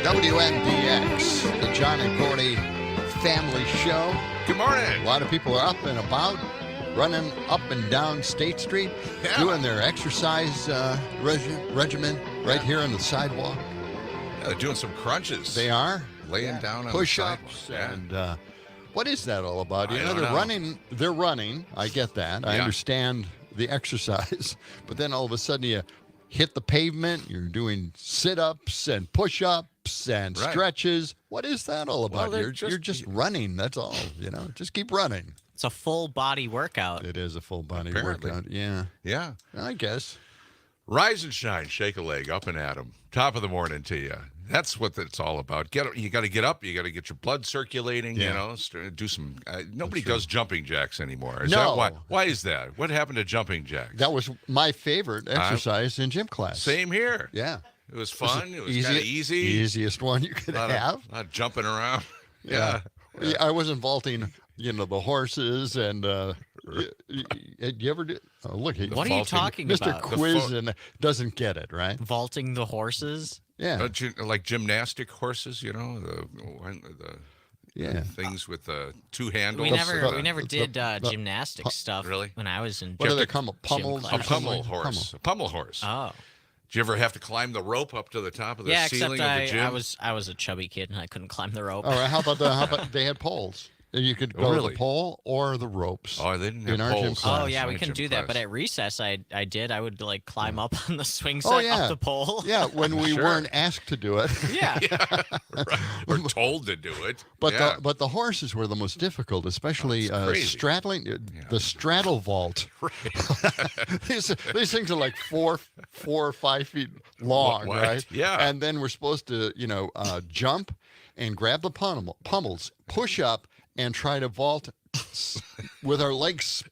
WNDX, the John and Gordy family show. Good morning. A lot of people are up and about, running up and down State Street, doing their exercise regimen right here on the sidewalk. Yeah, they're doing some crunches. They are. Laying down on push-ups. the sidewalk. And what is that all about? I don't they're know. They're running. I get that. I understand the exercise. But then all of a sudden you hit the pavement. You're doing sit-ups and push-ups and stretches. What is that all about? Well, you're just running. That's all. Just keep running. It's a full body workout. It is a full body Apparently. workout. Yeah. Yeah. I guess. Rise and shine, shake a leg, up and at 'em. Top of the morning to you. That's what it's all about. You got to get up. You got to get your blood circulating. Yeah. Do some. Nobody does jumping jacks anymore. Is No. that why? Why is that? What happened to jumping jacks? That was my favorite exercise in gym class. Same here. Yeah. It was fun. It was kind of easy. Easiest one you could have. Not jumping around. Yeah. I wasn't vaulting, the horses and you ever do? Oh, look, What are you talking Mr. about? Quiz and doesn't get it, right? Vaulting the horses? Yeah. Don't you, like gymnastic horses, the Yeah. things with the two handles. We never did gymnastic stuff really? when I was in What do they gym call them? Pummels? class. A pummel horse. A pummel horse. Oh. Did you ever have to climb the rope up to the top of the Yeah, ceiling except of the gym? I was a chubby kid and I couldn't climb the rope. All right. How about they had poles? You could go to the pole or the ropes. Oh, they didn't have in our gym poles. class. Oh, yeah, we My can gym do that. class. But at recess, I would climb up on the swing set Oh, yeah. up the pole. Yeah, when we Sure. weren't asked to do it. Yeah. Right. We're told to do it. But yeah. the horses were the most difficult, especially crazy. straddling the straddle vault. these things are like 4 or 5 feet long, What? right? Yeah. And then we're supposed to jump and grab the pummels, push up, and try to vault with our legs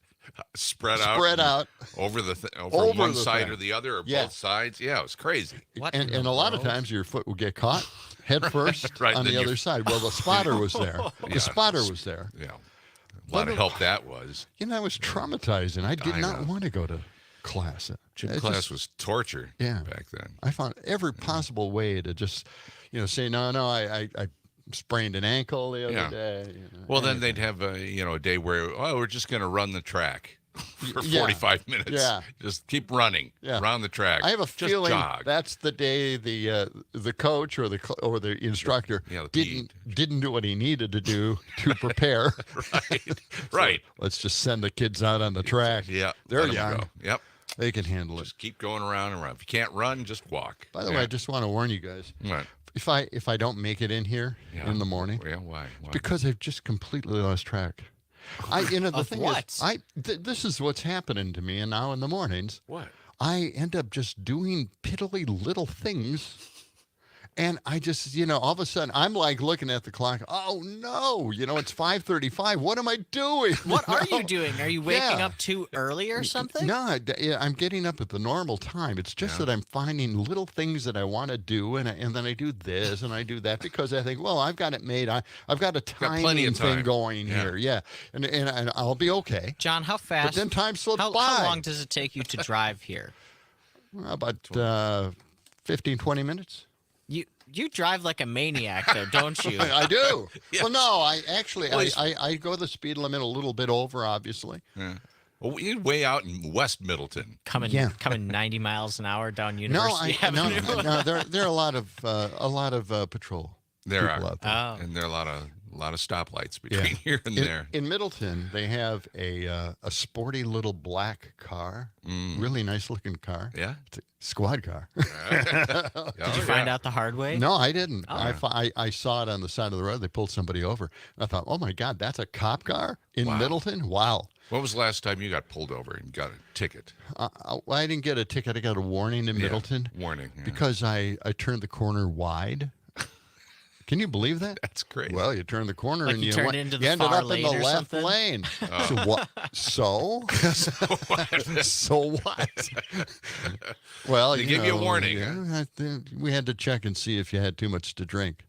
spread out over Over one the side thing. or the other or Yeah. both sides. Yeah, it was crazy. What and in a the lot of world? times your foot would get caught head first Right, on then the you- other side. Well, the spotter was there. Yeah. The spotter was there. Yeah. A lot of help that was. That was traumatizing. I did I not know. want to go to class. Gym It class just- was torture Yeah. back then. I found every possible way to just, say, no, I sprained an ankle the other day. Well, then they'd have a day where we're just going to run the track for Yeah. 45 minutes. Yeah. Just keep running around the track. I have a just feeling jog. that's the day the coach or the instructor Yeah, the didn't do what he needed to do to prepare. right. Let's just send the kids out on the track. Yeah. They're let 'em young. go. Yep. They can handle it. Just keep going around and around. If you can't run, just walk. By the way, I just want to warn you guys. Right. If I don't make it in here in the morning, Yeah, why? because I've just completely lost track. The Of thing what? is, this is what's happening to me, and now in the mornings, What? I end up just doing piddly little things, and I just, all of a sudden, I'm like looking at the clock. Oh no, it's 5:35. What am I doing? What are you doing? Are you waking Yeah. up too early or something? No, I'm getting up at the normal time. It's just that I'm finding little things that I want to do, and then I do this and I do that because I think, well, I've got it made. I've got a plenty timing of thing time. going here, yeah, and I'll be okay. John, how fast? But then time slips how, by. How long does it take you to drive here? About 15, 20 minutes. You drive like a maniac there, don't you? I do. Yes. Well, no, I actually Well, I go the speed limit a little bit over, obviously. Yeah. Well, you're way out in West Middleton. Coming 90 miles an hour down No, University Avenue. no, there are a lot of patrol There people are, out there. Oh. and there are a lot of stoplights between here and there. In Middleton, they have a sporty little black car, really nice looking car. Yeah. It's a squad car. Did you find out the hard way? No, I didn't. Oh. I saw it on the side of the road. They pulled somebody over. I thought, oh my God, that's a cop car in Wow. Middleton? Wow. When was the last time you got pulled over and got a ticket? I didn't get a ticket. I got a warning in Middleton Warning. Yeah. because I turned the corner wide. Can you believe that? That's great. Well, you turned the corner Like and you you turned went, into you the ended far up in the lane or left something? lane. So what? So what? Well, They gave you a warning, yeah, we had to check and see if you had too much to drink.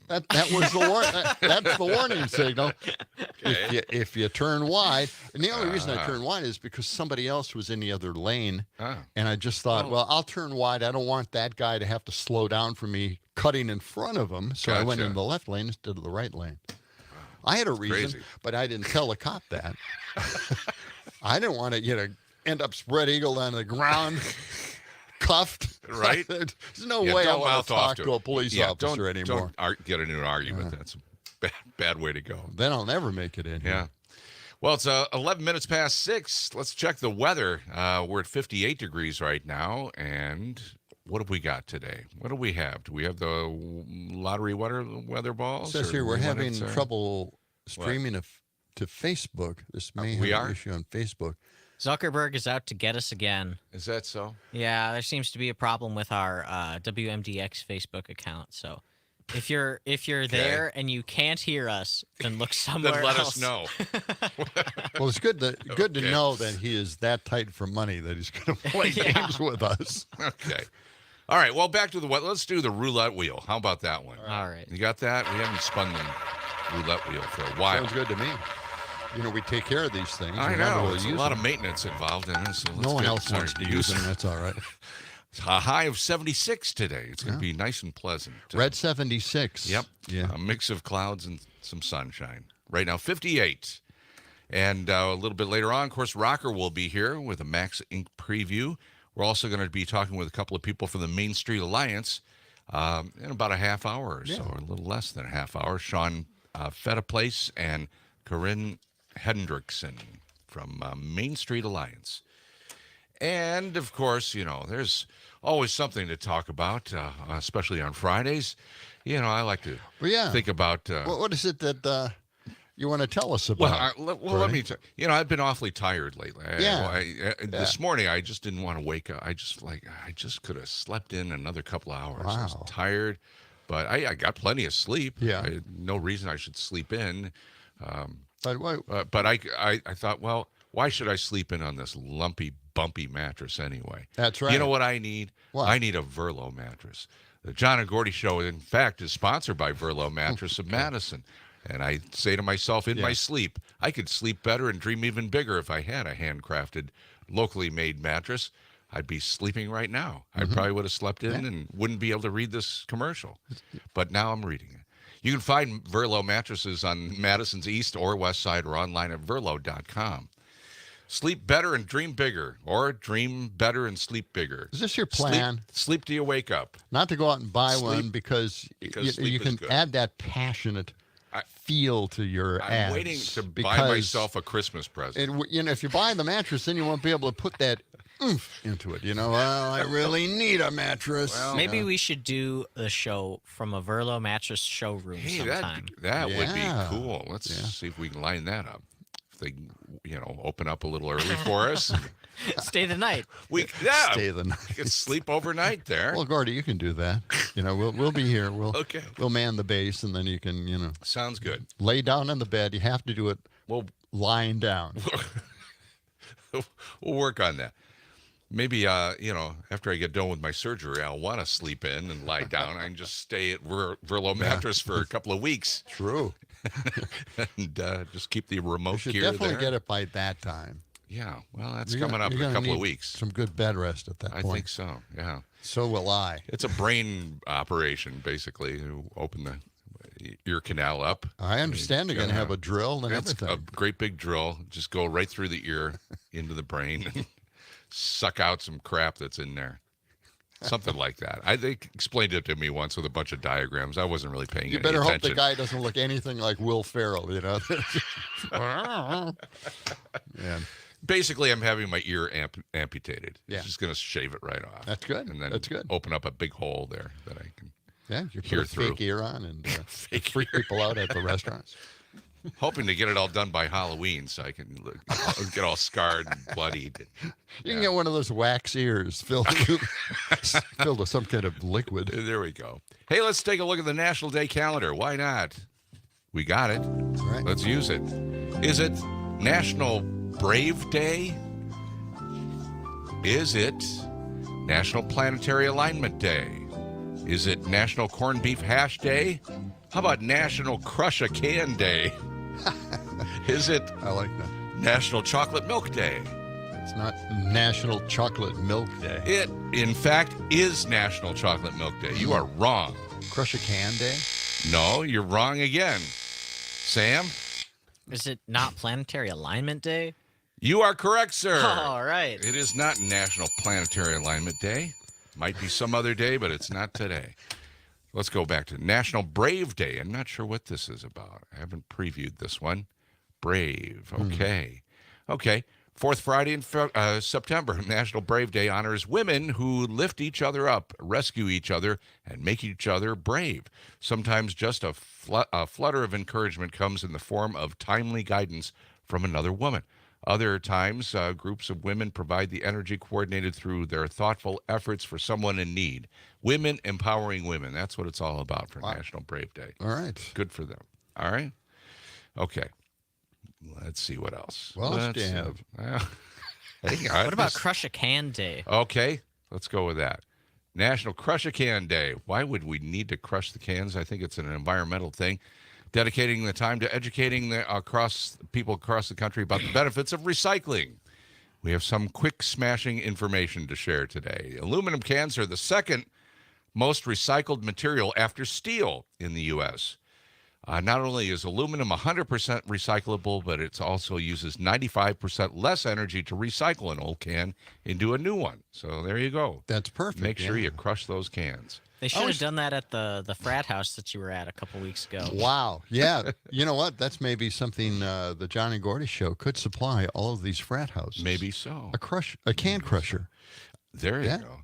That was the that's the warning signal. If you turn wide, and the only reason I turned wide is because somebody else was in the other lane, and I just thought, well, I'll turn wide. I don't want that guy to have to slow down for me cutting in front of him, so I went Gotcha. in the left lane instead of the right lane. I had a reason, crazy. but I didn't tell the cop that. I didn't want to, end up spread eagled on the ground, cuffed. Right. There's no Yeah, way I don't want mouth to off talk to a police officer don't, anymore. Don't get into an argument. That's a bad way to go. Then I'll never make it in. Yeah. Here. Well, it's 11 minutes past 6. Let's check the weather. We're at 58 degrees right now. And what have we got today? What do we have? Do we have the lottery weather balls? It says or here we're having minutes, or- trouble streaming to Facebook. This may have we an are? issue on Facebook. Zuckerberg is out to get us again. Is that so? Yeah, there seems to be a problem with our WMDX Facebook account. So if you're there and you can't hear us, then look somewhere Then let else. us know. Well, it's good to Okay. know that he is that tight for money that he's going to play Yeah. games with us. Okay. All right. Well, back to the weather. Let's do the roulette wheel. How about that one? All right. You got that? We haven't spun the roulette wheel for a while. Sounds good to me. We take care of these things. I We're not know. really There's a using lot of them. maintenance involved in this. So let's No one get else wants to started use them. That's all right. It's a high of 76 today. It's going to be nice and pleasant. Red 76. Yep. Yeah. A mix of clouds and some sunshine. Right now, 58. And a little bit later on, of course, Rökker will be here with a Max Inc. preview. We're also going to be talking with a couple of people from the Main Street Alliance in about a half hour or so, or a little less than a half hour. Sean Fetaplace and Corinne Hendrickson from Main Street Alliance. And, of course, there's always something to talk about, especially on Fridays. I like to think about... what is it that you want to tell us about? let me tell you. I've been awfully tired lately. This morning, I just didn't want to wake up. I just could have slept in another couple of hours. I was Wow. tired, but I got plenty of sleep. Yeah. I had no reason I should sleep in. But But I thought, well, why should I sleep in on this lumpy, bumpy mattress anyway? That's right. You know what I need? What? I need a Verlo mattress. The John and Gordy Show, in fact, is sponsored by Verlo Mattress of Madison. And I say to myself in my sleep, I could sleep better and dream even bigger if I had a handcrafted, locally made mattress. I'd be sleeping right now. I probably would have slept in and wouldn't be able to read this commercial. But now I'm reading it. You can find Verlo mattresses on Madison's east or west side or online at verlo.com. Sleep better and dream bigger, or dream better and sleep bigger. is this your plan? Sleep till you wake up. Not to go out and buy Sleep- one because because you sleep is can good. add that passionate feel to your I'm ads. waiting to buy because myself a Christmas present. if you buy the mattress, then you won't be able to put that oomph into it. Well, I really need a mattress. Well, Maybe we should do the show from a Verlo mattress showroom Hey, sometime. that would Yeah. be cool. Let's see if we can line that up. If they, open up a little early for us. Stay the night. We Stay the night. we can sleep overnight there. Well, Gordy, you can do that. We'll be here. Okay. We'll man the base, and then you can Sounds good. lay down on the bed. You have to do it Well, lying down. we'll work on that. Maybe, after I get done with my surgery, I'll want to sleep in and lie down. I can just stay at Verlo mattress for a couple of weeks True. and just keep the You remote should gear definitely there. get it by that time. Yeah, well, that's You're coming gonna- up in you're a gonna couple of need weeks. Some good bed rest at that I point. think so, yeah. So will I. It's a brain operation, basically, to open the ear canal up. I understand they're going to have a drill and It's everything. a great big drill. Just go right through the ear into the brain and suck out some crap that's in there. Something like that. They explained it to me once with a bunch of diagrams. I wasn't really paying You any better hope attention. the guy doesn't look anything like Will Ferrell, Yeah. Basically, I'm having my ear amputated. Yeah. Just going to shave it right off. That's good. And then That's good. open up a big hole there that I can. Yeah, you Hear put a fake through. ear on and Fake freak ear. people out at the restaurants. Hoping to get it all done by Halloween so I can get all scarred and bloodied. You can get one of those wax ears filled with some kind of liquid. There we go. Hey, let's take a look at the National Day calendar. Why not? We got it. All right. Let's use it. Is it National Brave Day? Is it National Planetary Alignment Day? Is it National Corned Beef Hash Day? How about National Crush a Can Day? Is it I like that. National Chocolate Milk Day? It's not National Chocolate Milk Day. It, in fact, is National Chocolate Milk Day. You are wrong. Crush a Can Day? No, you're wrong again. Sam? Is it not Planetary Alignment Day? You are correct, sir. All right. It is not National Planetary Alignment Day. Might be some other day, but it's not today. Let's go back to National Brave Day. I'm not sure what this is about. I haven't previewed this one. Brave. Okay. Okay. Fourth Friday in September, National Brave Day honors women who lift each other up, rescue each other, and make each other brave. Sometimes just a flutter of encouragement comes in the form of timely guidance from another woman. Other times, groups of women provide the energy coordinated through their thoughtful efforts for someone in need. Women empowering women. That's what it's all about for National Brave Day. All right. Good for them. All right. Okay. Let's see what else. What else do you have? What about Crush a Can Day? Okay. Let's go with that. National Crush a Can Day. Why would we need to crush the cans? I think it's an environmental thing. Dedicating the time to educating people across the country about the benefits of recycling. We have some quick smashing information to share today. Aluminum cans are the second most recycled material after steel in the U.S. Not only is aluminum 100% recyclable, but it also uses 95% less energy to recycle an old can into a new one. So there you go. That's perfect. Make sure you crush those cans. They should have done that at the frat house that you were at a couple weeks ago. Wow. Yeah. You know what? That's maybe something the John and Gordy show could supply all of these frat houses. Maybe so. A can crusher. There you go.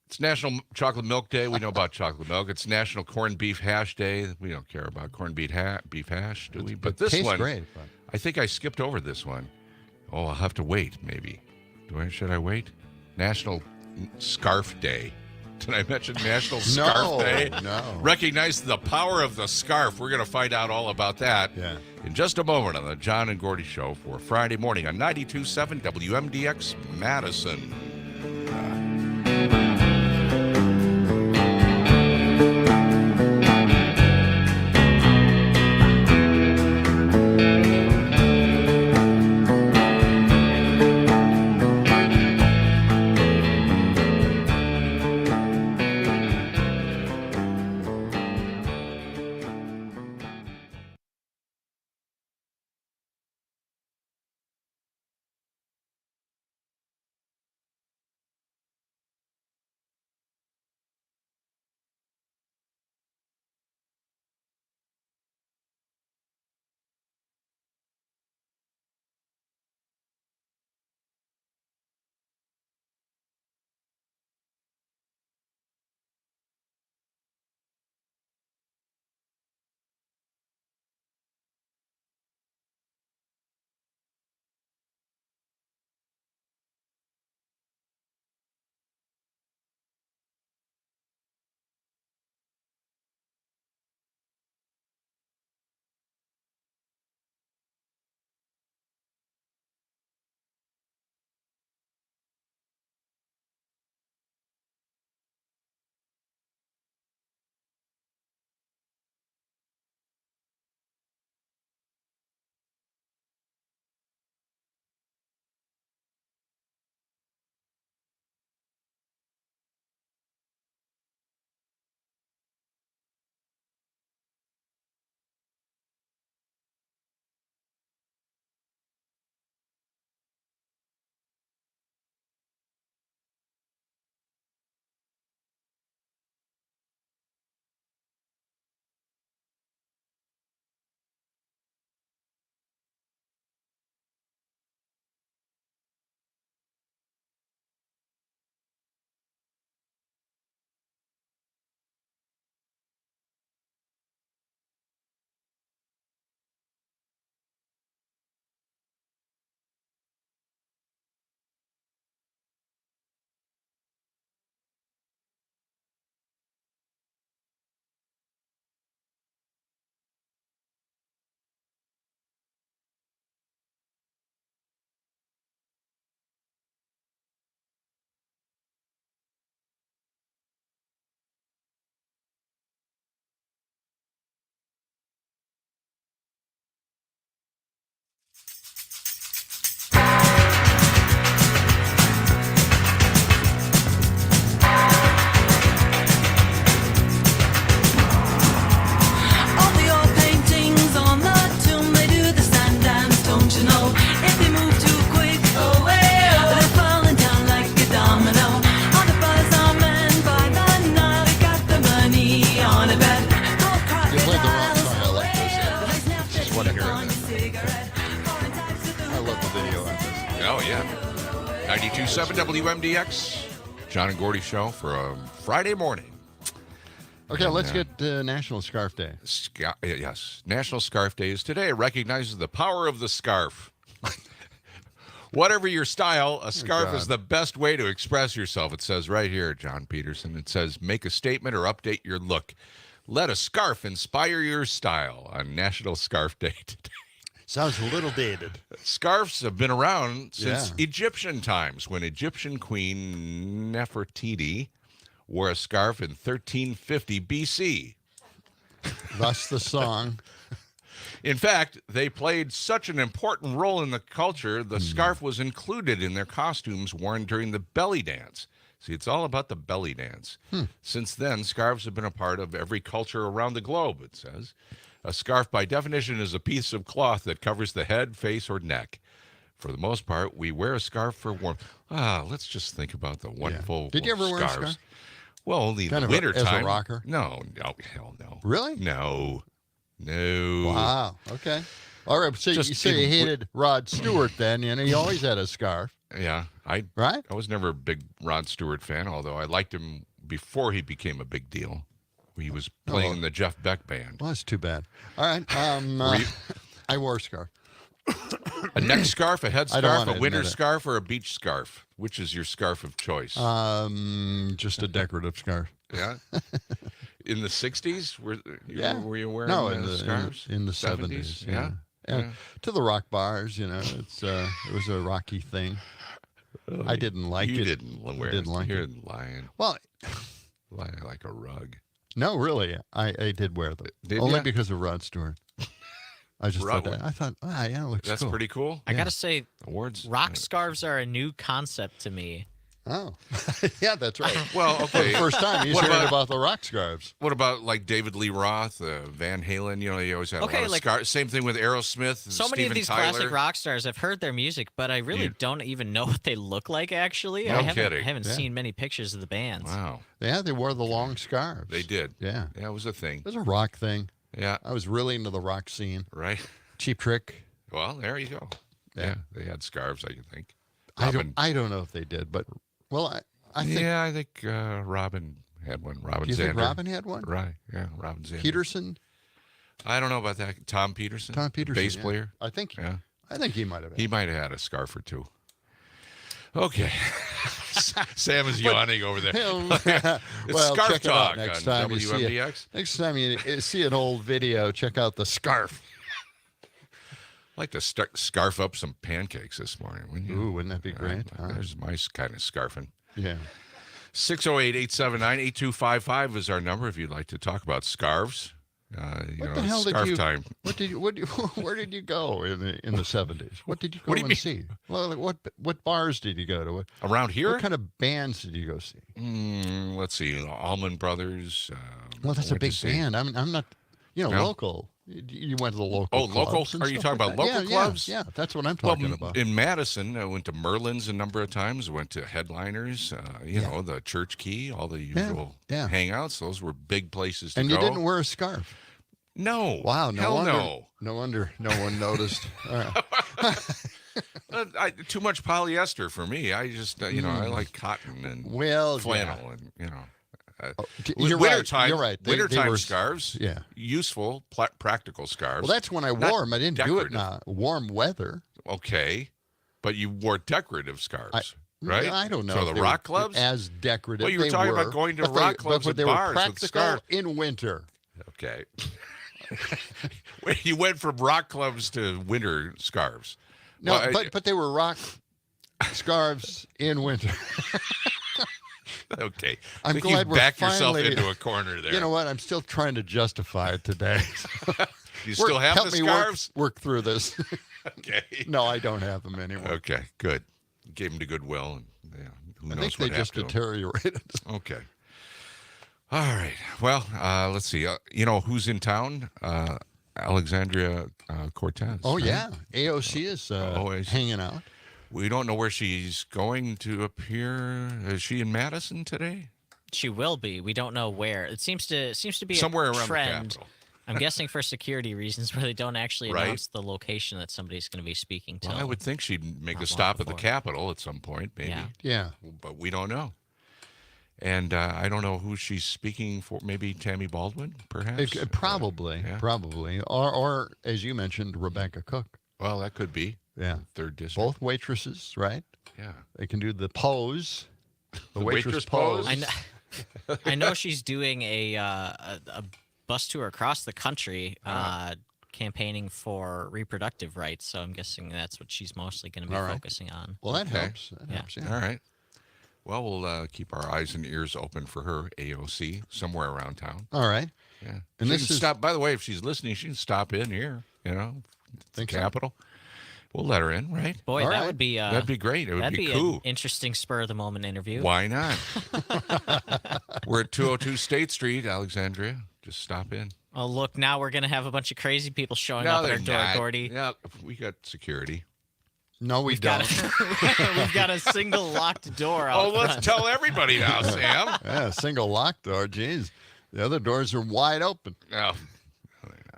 It's National Chocolate Milk Day. We know about chocolate milk. It's National Corned Beef Hash Day. We don't care about corned beef hash, do we? But this tastes one, great, but... I think I skipped over this one. Oh, I'll have to wait, maybe. Should I wait? National Scarf Day. Did I mention National Scarf Day? No. Recognize the power of the scarf. We're going to find out all about that in just a moment on the John and Gordy Show for Friday morning on 92.7 WMDX Madison. 92.7 WMDX. John and Gordy show for a Friday morning. Okay, let's get National Scarf Day. Yes, National Scarf Day is today. It recognizes the power of the scarf. Whatever your style, a scarf is the best way to express yourself. It says right here, John Peterson. It says, make a statement or update your look. Let a scarf inspire your style on National Scarf Day today. Sounds a little dated. Scarves have been around since Egyptian times, when Egyptian Queen Nefertiti wore a scarf in 1350 BC. Thus the song. In fact, they played such an important role in the culture, the scarf was included in their costumes worn during the belly dance. See, it's all about the belly dance. Since then, scarves have been a part of every culture around the globe, it says. A scarf, by definition, is a piece of cloth that covers the head, face, or neck. For the most part, we wear a scarf for warmth. Let's just think about the wonderful Did you ever wear a scarf? Well, only Kind in of the winter as time. a rocker? No, hell no. Really? No. Wow. Okay. All right. So you say you hated Rod Stewart then, he always had a scarf. Yeah. I was never a big Rod Stewart fan, although I liked him before he became a big deal. He was playing in the Jeff Beck band. Well, that's too bad. All right. I wore a scarf. A neck scarf, a head I don't scarf, wanna a winter admit it. scarf, or a beach scarf? Which is your scarf of choice? Just a decorative scarf. Yeah. In the 60s, were you wearing scarves? In the 70s. Yeah. Yeah. To the rock bars, it was a rocky thing. I didn't like it. You didn't wear didn't like You're it. lying. Well, Like a rug. no, really, I did wear them. Did Only ya? because of Rod Stewart. I just thought Rod- that. I thought, yeah, it looks That's cool. pretty cool. I gotta say, Awards. rock scarves are a new concept to me. Oh, yeah, that's right. Well, For the okay. first time, he's What hearing about- about the rock scarves. What about like David Lee Roth, Van Halen? He always had a Okay, lot of like- scarves. Same thing with Aerosmith. So many Steven of these Tyler. classic rock stars, I've heard their music, but I really don't even know what they look like, actually. No I haven't, kidding. haven't seen many pictures of the bands. Wow, Yeah, they wore the long scarves. they did. Yeah, Yeah, it was a thing. it was a rock thing. Yeah, I was really into the rock scene. right. Cheap Trick. Well, there you go. Yeah, they had scarves, I think. I don't know if they did, but I think. Yeah, I think Robin had one. Robin Do you Zander. think Robin had one? Right. Yeah, Robin Zander. Peterson, I don't know about that. Tom Peterson. Tom Peterson, bass yeah. player. I think. Yeah, I think he might have. he might have had a scarf or two. Okay. Sam is yawning over there. It's well, Scarf check it out Talk next on time you see it. WMDX. Next time you see an old video, check out the scarf. I'd like to scarf up some pancakes this morning, wouldn't you? Ooh, wouldn't that be great? Huh? There's my kind of scarfing. Yeah. 608-879-8255 is our number if you'd like to talk about scarves. What the hell scarf did you? time. Where did you go in the 70s? What did you go What do you and mean? see? Well, like, what bars did you go to? Around here? What kind of bands did you go see? Let's see. Allman Brothers. Well, that's a went to big see- band. I'm not, No? local. You went to the local. Oh, local? clubs and Are you stuff talking like about that. local Yeah, clubs? Yeah, that's what I'm Well, talking about. in Madison, I went to Merlin's a number of times. Went to Headliners, know, the Church Key, all the usual yeah. hangouts. Those were big places to And go. you didn't wear a scarf. No. Wow, no Hell wonder. no. No wonder no one noticed. All right. Too much polyester for me. I just, I like cotton and Well, flannel yeah. and, You're wintertime, right. You're right. They wintertime were, scarves, yeah. useful, practical scarves. Well, that's when I Not wore them. I didn't do it in decorative. warm weather. Okay, but you wore decorative scarves, right? I don't know. So if the they rock were clubs? as decorative. Well, you were they talking were, about going to but rock they, clubs but and they bars were with practical scarves. in winter. Okay. You went from rock clubs to winter scarves. No, Well, but they were rock scarves in winter. okay. I'm I think glad you we're backed yourself finally- into a corner there. You know what? I'm still trying to justify it today. You still have help the me scarves? work through this. Okay. No, I don't have them anymore. Okay, good. Gave them to Goodwill, and who I knows think they what just happened to 'em. deteriorated. Okay. All right. Well, let's see. Who's in town? Alexandria Cortez. Oh right? yeah, AOC is hanging out. We don't know where she's going to appear. Is she in Madison today? She will be. We don't know where. It seems to be Somewhere a around trend. the Capitol. I'm guessing for security reasons, where they don't actually Right. announce the location that somebody's going to be speaking to. Well, I would think she'd make Not a long stop at the before. Capitol at some point, maybe. Yeah. Yeah. But we don't know. And I don't know who she's speaking for. Maybe Tammy Baldwin, perhaps? Probably. yeah. Probably. Or, as you mentioned, Rebecca Cook. Well, that could be. Yeah. 3rd district. Both waitresses, right? Yeah. They can do the pose. The waitress pose? I know she's doing a bus tour across the country, campaigning for reproductive rights. So I'm guessing that's what she's mostly going to be All right. focusing on. Well, that Okay. helps. That helps, yeah. All right. Well, we'll keep our eyes and ears open for her AOC somewhere around town. All right. Yeah. And She this can is- stop. By the way, if she's listening, she can stop in here. The Think so? Capitol. We'll let her in, right? Boy, All that right. would be That'd be great. It would that'd be be cool. an interesting spur of the moment interview. Why not? We're at 202 State Street, Alexandria. Just stop in. Oh, look, now we're going to have a bunch of crazy people showing up at our door, Gordy. Yeah, we got security. No, we don't. We've got a single locked door out Oh, let's front. tell everybody now, Sam. Yeah, single lock door. Jeez. The other doors are wide open. Oh,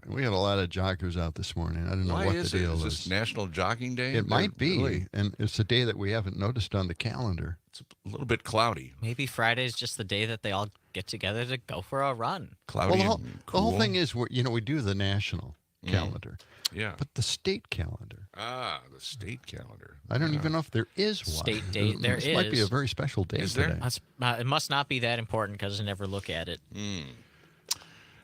We had a lot of joggers out this morning. I don't know why what is the it? deal Is is. this National Jogging Day? It might be, Really, and it's a day that we haven't noticed on the calendar. it's a little bit cloudy. Maybe Friday's just the day that they all get together to go for a run. Cloudy Well, and the cool. whole thing is, we do the national calendar, Yeah. but the state calendar, The state calendar. I don't even know if there is one. State date, there This might be a is. very special day Is there? today. It must not be that important because I never look at it.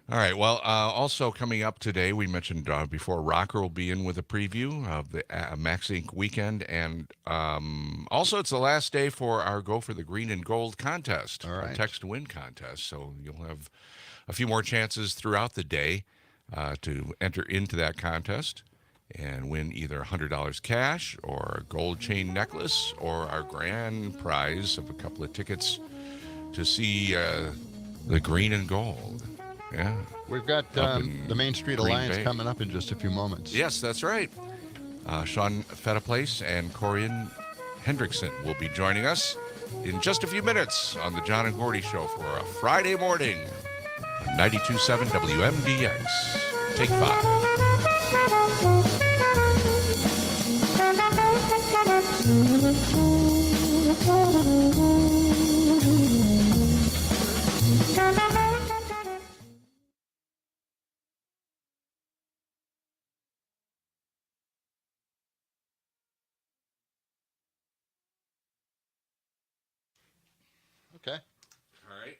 All right. Well, also coming up today, we mentioned before, Rökker will be in with a preview of the Max Inc. weekend. And also, it's the last day for our Go for the Green and Gold contest, All our right. text to win contest. So you'll have a few more chances throughout the day to enter into that contest and win either $100 cash or a gold chain necklace or our grand prize of a couple of tickets to see the Green and Gold. Yeah. We've got Up in the Main Street Green Alliance Bay. coming up in just a few moments. Yes, that's right. Sean Fetaplace and Corian Hendrickson will be joining us in just a few minutes on the John and Gordy Show for a Friday morning on 92.7 WMDX. Take 5. Okay. All right.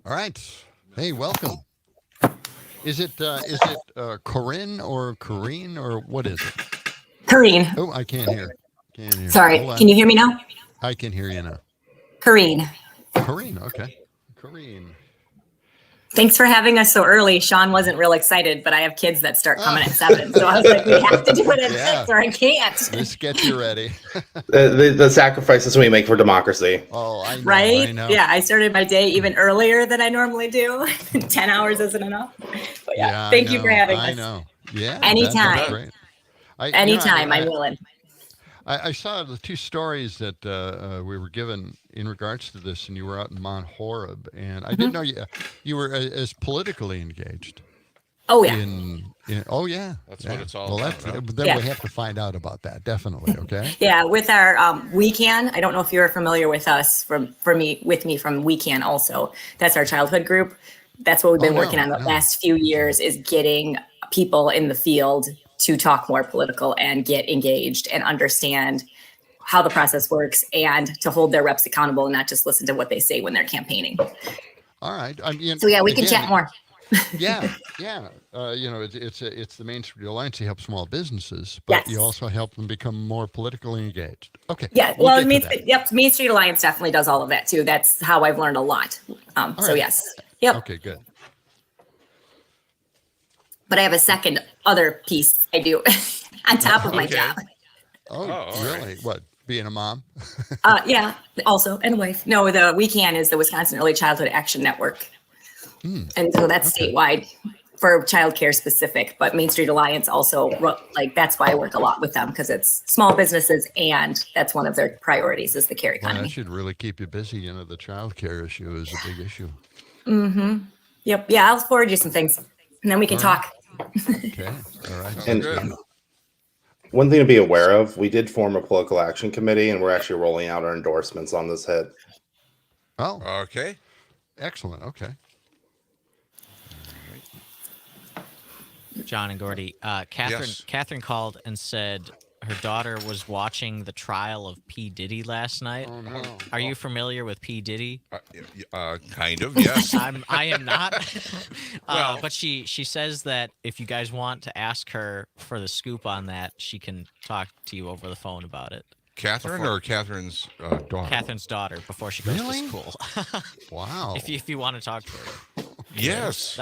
All right. Hey, welcome. Is it Corinne or Corrine or what is it? Kareen. Oh, I can't hear. Can't hear. Sorry. Hold on. Can you hear me now? I can hear you now. Kareen. Corrine. Okay. Corrine. Thanks for having us so early. Sean wasn't real excited, but I have kids that start coming at 7. So I was like, we have to do it at Yeah. 6 or I can't. Let's get you ready. The sacrifices we make for democracy. Oh, I know. Right? I know. Yeah, I started my day even earlier than I normally do. 10 hours isn't enough. But yeah, I thank you for know, having I us. know. Yeah. Anytime. That's great. Anytime, I'm willing. I saw the two stories that we were given in regards to this, and you were out in Mount Horeb, and I didn't know you were as politically engaged. Oh, yeah. Oh, yeah. That's yeah. what it's all well, about, huh? Then Yeah. we have to find out about that, definitely, okay? Yeah, with our We Can, I don't know if you're familiar with us with me from We Can also. That's our childhood group. That's what we've been Oh, no, working on the no. last few years is getting people in the field to talk more political and get engaged and understand how the process works and to hold their reps accountable and not just listen to what they say when they're campaigning. All right. I mean, So yeah, we can again, chat more. Yeah. It's the Main Street Alliance. You help small businesses, but Yes. you also help them become more politically engaged. Okay. Yeah, we'll well, get to that. Main Street Alliance definitely does all of that too. That's how I've learned a lot. So right. yes, yep. Okay, good. But I have a other piece I do on top of my Okay. job. Oh, all right. really? What? Being a mom? Yeah, also, and a wife. No, the We Can is the Wisconsin Early Childhood Action Network. And so that's statewide for childcare specific, but Main Street Alliance also, that's why I work a lot with them because it's small businesses and that's one of their priorities is the care Well, economy. that should really keep you busy. The child care issue is a big issue. Yep. Yeah, I'll forward you some things, and then we can All talk. Okay. All right. And Good. one thing to be aware of, we did form a political action committee, and we're actually rolling out our endorsements on this hit. Oh, Okay. excellent. Okay. John and Gordy, Catherine. Yes. Catherine called and said her daughter was watching the trial of P. Diddy last night. Oh no. Are you familiar with P. Diddy? Kind of, yes. I am not. Well- But she says that if you guys want to ask her for the scoop on that, she can talk to you over the phone about it. Catherine or Catherine's daughter? Catherine's daughter before she goes Really? to school. Wow. if you want to talk to her, Yes.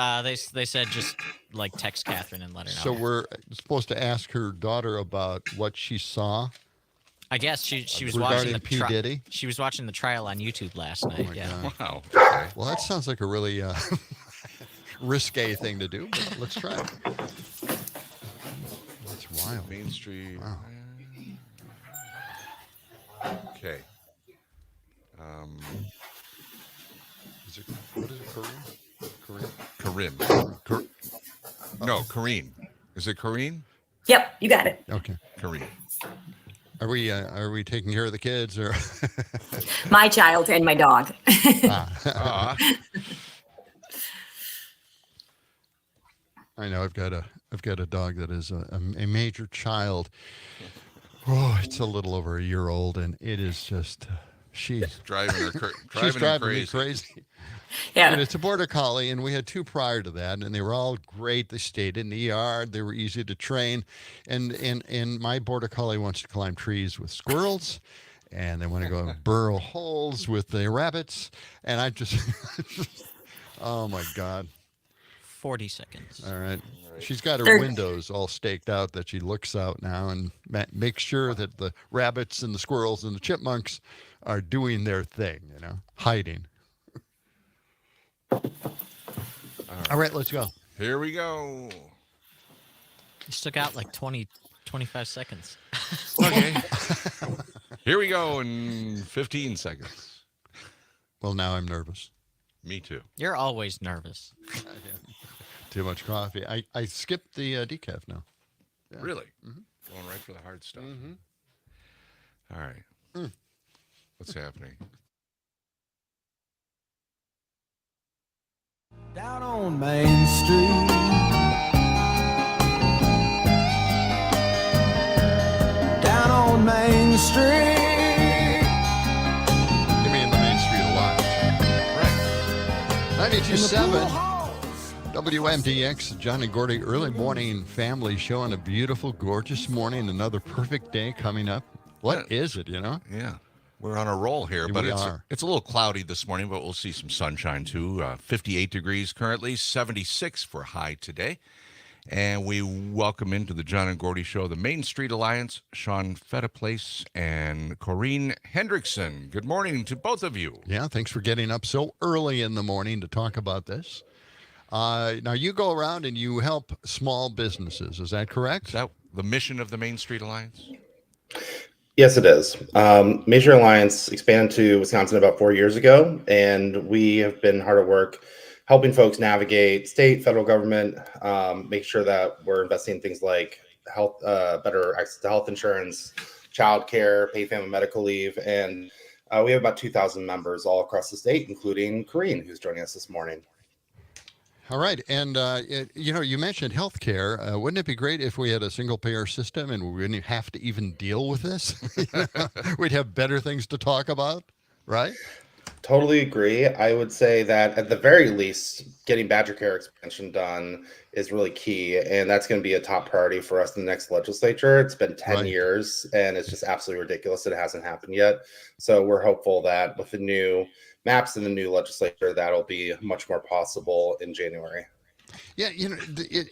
they said just like text Catherine and let her know. So we're supposed to ask her daughter about what she saw I guess she was watching regarding the P. Diddy. she was watching the trial on YouTube last night. my Yeah. God. Wow. Okay. Well, that sounds like a really risque thing to do, but let's try it. That's wild. Main Street. Wow. Okay. Is it, what is it, Korean? Corinne. Korean? No, Corrine. Is it Corrine? Yep, you got it. Okay. Corrine. Are we taking care of the kids or? My child and my dog. Ah. I know I've got a dog that is a major child. Oh, it's a little over a year old, and it is just she's Driving her, she's her driving me crazy. crazy. Yeah. And it's a border collie, and we had two prior to that, and they were all great. They stayed in the yard. They were easy to train, and my border collie wants to climb trees with squirrels, and they want to go burrow holes with the rabbits, and I just, oh my God! 40 seconds. All right, she's got her Third. windows all staked out that she looks out now and makes sure that the rabbits and the squirrels and the chipmunks are doing their thing, hiding. All right, let's go. Here we go. You still got like 20, 25 seconds. Okay. Here we go in 15 seconds. Well, now I'm nervous. Me too. You're always nervous. Too much coffee. I skipped the decaf now. Yeah. Really? Going right for the hard stuff. All right. What's happening? Down on Main Street, down on Main Street. Give me in the Main Street Alliance. Right. 92.7 WMDX, John and Gordy, early morning family show on a beautiful, gorgeous morning. Another perfect day coming up. What is it, Yeah. We're on a roll here, Yeah, but we it's are. it's a little cloudy this morning, but we'll see some sunshine too. 58 degrees currently, 76 for high today. And we welcome into the John and Gordy show the Main Street Alliance, Sean Fetaplace and Corrine Hendrickson. Good morning to both of you. Yeah, thanks for getting up so early in the morning to talk about this. Now, you go around and you help small businesses. Is that correct? Is that the mission of the Main Street Alliance? Yes, it is. Major Alliance expanded to Wisconsin about 4 years ago, and we have been hard at work helping folks navigate state, federal government, make sure that we're investing in things like health, better access to health insurance, childcare, paid family medical leave, and we have about 2,000 members all across the state, including Corrine, who's joining us this morning. All right. And, you mentioned healthcare. Wouldn't it be great if we had a single payer system and we wouldn't have to even deal with this? We'd have better things to talk about, right? Totally agree. I would say that at the very least, getting Badger Care expansion done is really key. And that's going to be a top priority for us in the next legislature. It's been 10 Right. years and it's just absolutely ridiculous that it hasn't happened yet. So we're hopeful that with the new maps in the new legislature, that'll be much more possible in January. Yeah,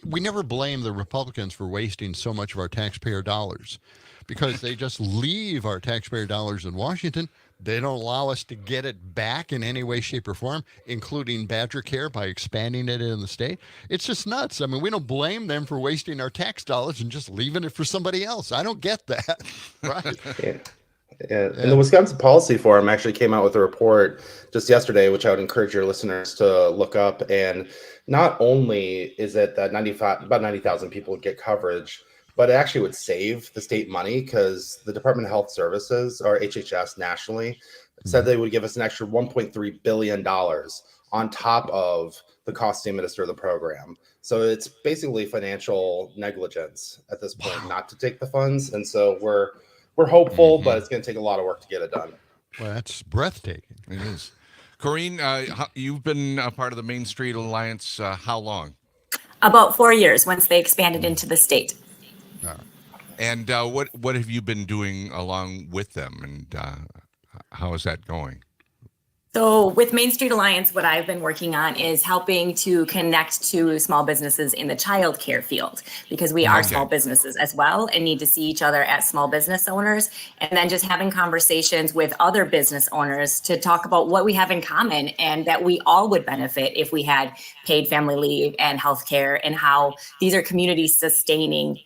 we never blame the Republicans for wasting so much of our taxpayer dollars because they just leave our taxpayer dollars in Washington. They don't allow us to get it back in any way, shape, or form, including Badger Care by expanding it in the state. It's just nuts. I mean, we don't blame them for wasting our tax dollars and just leaving it for somebody else. I don't get that. Right? Yeah. And the Wisconsin Policy Forum actually came out with a report just yesterday, which I would encourage your listeners to look up. And not only is it that about 90,000 people would get coverage, but it actually would save the state money because the Department of Health Services, or HHS nationally, said they would give us an extra $1.3 billion on top of the cost to administer the program. So it's basically financial negligence at this point not to take the funds. And so we're hopeful, but it's going to take a lot of work to get it done. Well, that's breathtaking. It is. Corinne, you've been a part of the Main Street Alliance how long? About 4 years once they expanded into the state. And what have you been doing along with them, and how is that going? So with Main Street Alliance, what I've been working on is helping to connect to small businesses in the childcare field, because we are small businesses as well and need to see each other as small business owners. And then just having conversations with other business owners to talk about what we have in common and that we all would benefit if we had paid family leave and healthcare, and how these are community sustaining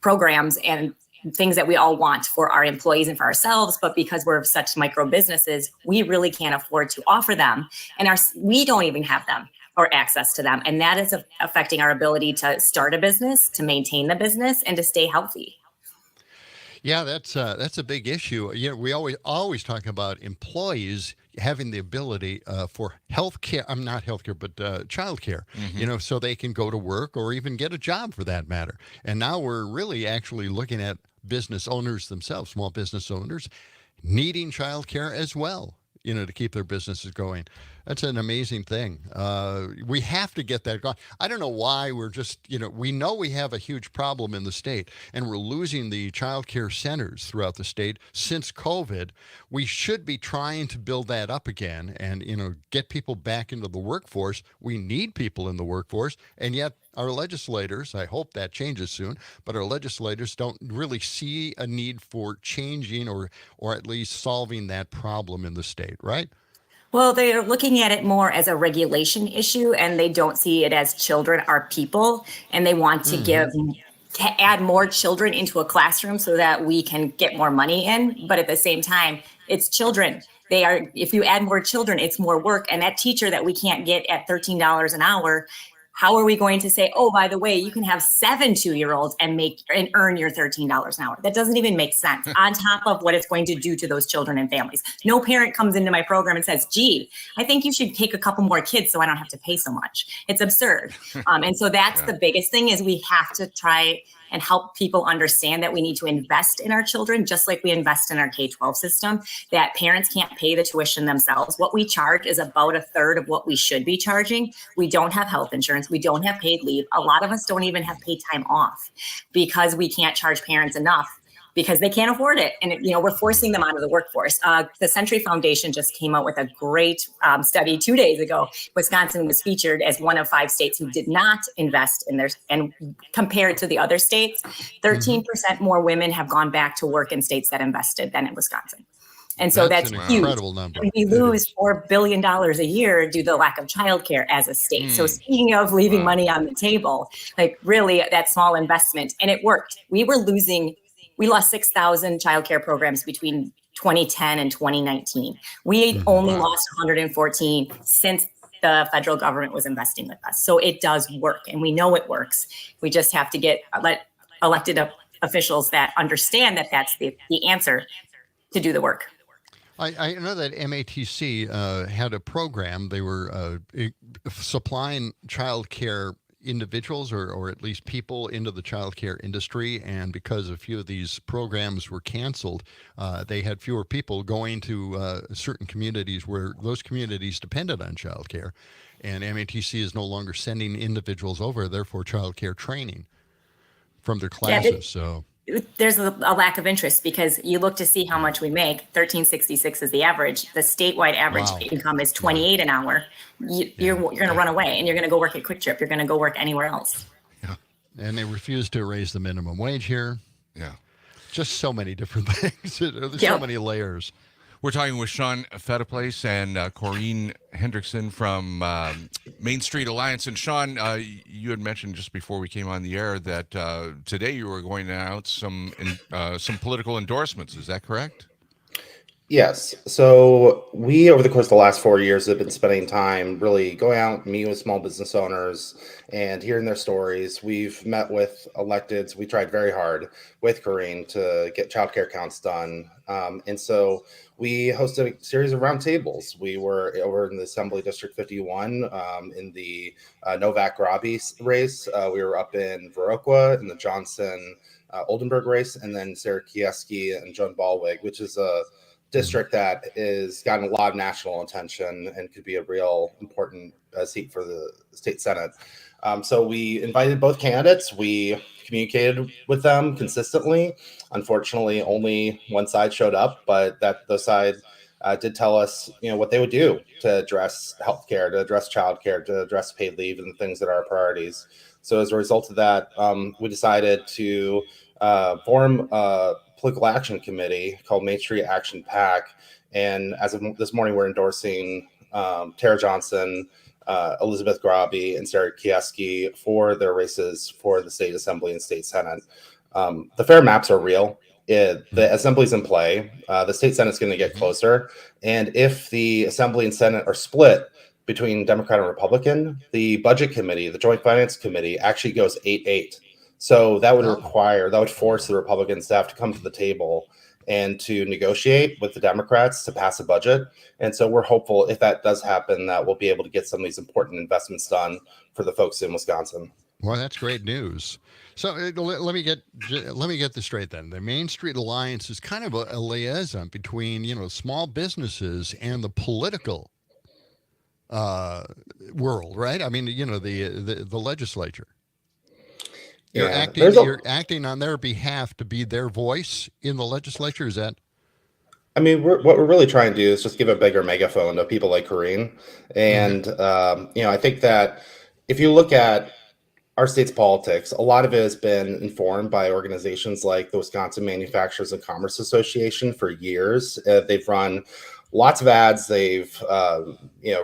programs and things that we all want for our employees and for ourselves, but because we're such micro businesses, we really can't afford to offer them, and we don't even have them or access to them, and that is affecting our ability to start a business, to maintain the business, and to stay healthy. Yeah, that's a big issue. You know, we always talk about employees having the ability for health care. I'm not healthcare, but child care, you know, so they can go to work or even get a job for that matter. And now we're really actually looking at business owners themselves, small business owners, needing child care as well, you know, to keep their businesses going. That's an amazing thing. We have to get that going. I don't know why we're just, you know we have a huge problem in the state, and we're losing the child care centers throughout the state since COVID. We should be trying to build that up again and, you know, get people back into the workforce. We need people in the workforce, and yet our legislators, I hope that changes soon, but our legislators don't really see a need for changing or at least solving that problem in the state, right? Well, they're looking at it more as a regulation issue, and they don't see it as children are people, and they want to add more children into a classroom so that we can get more money in. But at the same time, it's children. If you add more children, it's more work. And that teacher that we can't get at $13 an hour, how are we going to say, oh, by the way, you can have 7 2-year-olds and earn your $13 an hour? That doesn't even make sense on top of what it's going to do to those children and families. No parent comes into my program and says, gee, I think you should take a couple more kids so I don't have to pay so much. It's absurd. And so that's the biggest thing, is we have to try and help people understand that we need to invest in our children, just like we invest in our K-12 system, that parents can't pay the tuition themselves. What we charge is about 1/3 of what we should be charging. We don't have health insurance. We don't have paid leave. A lot of us don't even have paid time off because we can't charge parents enough, because they can't afford it. And, we're forcing them out of the workforce. The Century Foundation just came out with a great study 2 days ago. Wisconsin was featured as one of 5 states who did not invest in theirs. And compared to the other states, 13% more women have gone back to work in states that invested than in Wisconsin. And so that's an huge. incredible number. And we lose $4 billion a year due to the lack of childcare as a state. So speaking of leaving money on the table, like really that small investment, and it worked. We lost 6,000 childcare programs between 2010 and 2019. We only lost 114 since the federal government was investing with us. So it does work, and we know it works. We just have to get elected officials that understand that that's the answer to do the work. I know that MATC had a program. They were supplying child care individuals or at least people into the child care industry. And because a few of these programs were canceled, they had fewer people going to certain communities where those communities depended on child care. And MATC is no longer sending individuals over, therefore child care training from their classes. So there's a lack of interest, because you look to see how much we make. $13.66 is the average. The statewide average income is $28 an hour. You're going to run away, and you're going to go work at Quick Trip. You're going to go work anywhere else. Yeah. And they refuse to raise the minimum wage here. Yeah. Just so many different things. There's so many layers. We're talking with Sean Fettiplace and Corinne Hendrickson from Main Street Alliance. And Sean, you had mentioned just before we came on the air that today you were going to announce some political endorsements. Is that correct? Yes. So we, over the course of the last 4 years, have been spending time really going out, meeting with small business owners and hearing their stories. We've met with electeds. We tried very hard with Corrine to get childcare counts done. And so we hosted a series of roundtables. We were over in the Assembly District 51 in the Novak Robbie race. We were up in Viroqua in the Johnson Oldenburg race, and then Sarah Kieski and Joan Balwig, which is a district that is gotten a lot of national attention and could be a real important seat for the state senate. So we invited both candidates. We communicated with them consistently. Unfortunately, only one side showed up, but the side did tell us, what they would do to address healthcare, to address childcare, to address paid leave, and the things that are our priorities. So as a result of that, we decided to form a political action committee called Main Street Action PAC. And as of this morning, we're endorsing Tara Johnson, Elizabeth Grabe, and Sarah Kieski for their races for the state assembly and state senate. The fair maps are real. The assembly's in play. The state senate's going to get closer. And if the assembly and senate are split between Democrat and Republican, the budget committee, the joint finance committee, actually goes 8-8. So that would force the Republican staff to come to the table and to negotiate with the Democrats to pass a budget. And so we're hopeful, if that does happen, that we'll be able to get some of these important investments done for the folks in Wisconsin. Well, that's great news. So let me get this straight then. The Main Street Alliance is kind of a liaison between small businesses and the political world, right? I mean, the legislature. You're acting on their behalf to be their voice in the legislature. Is that? I mean, what we're really trying to do is just give a bigger megaphone to people like Corrine. And, I think that if you look at our state's politics, a lot of it has been informed by organizations like the Wisconsin Manufacturers and Commerce Association for years. They've run lots of ads. They've,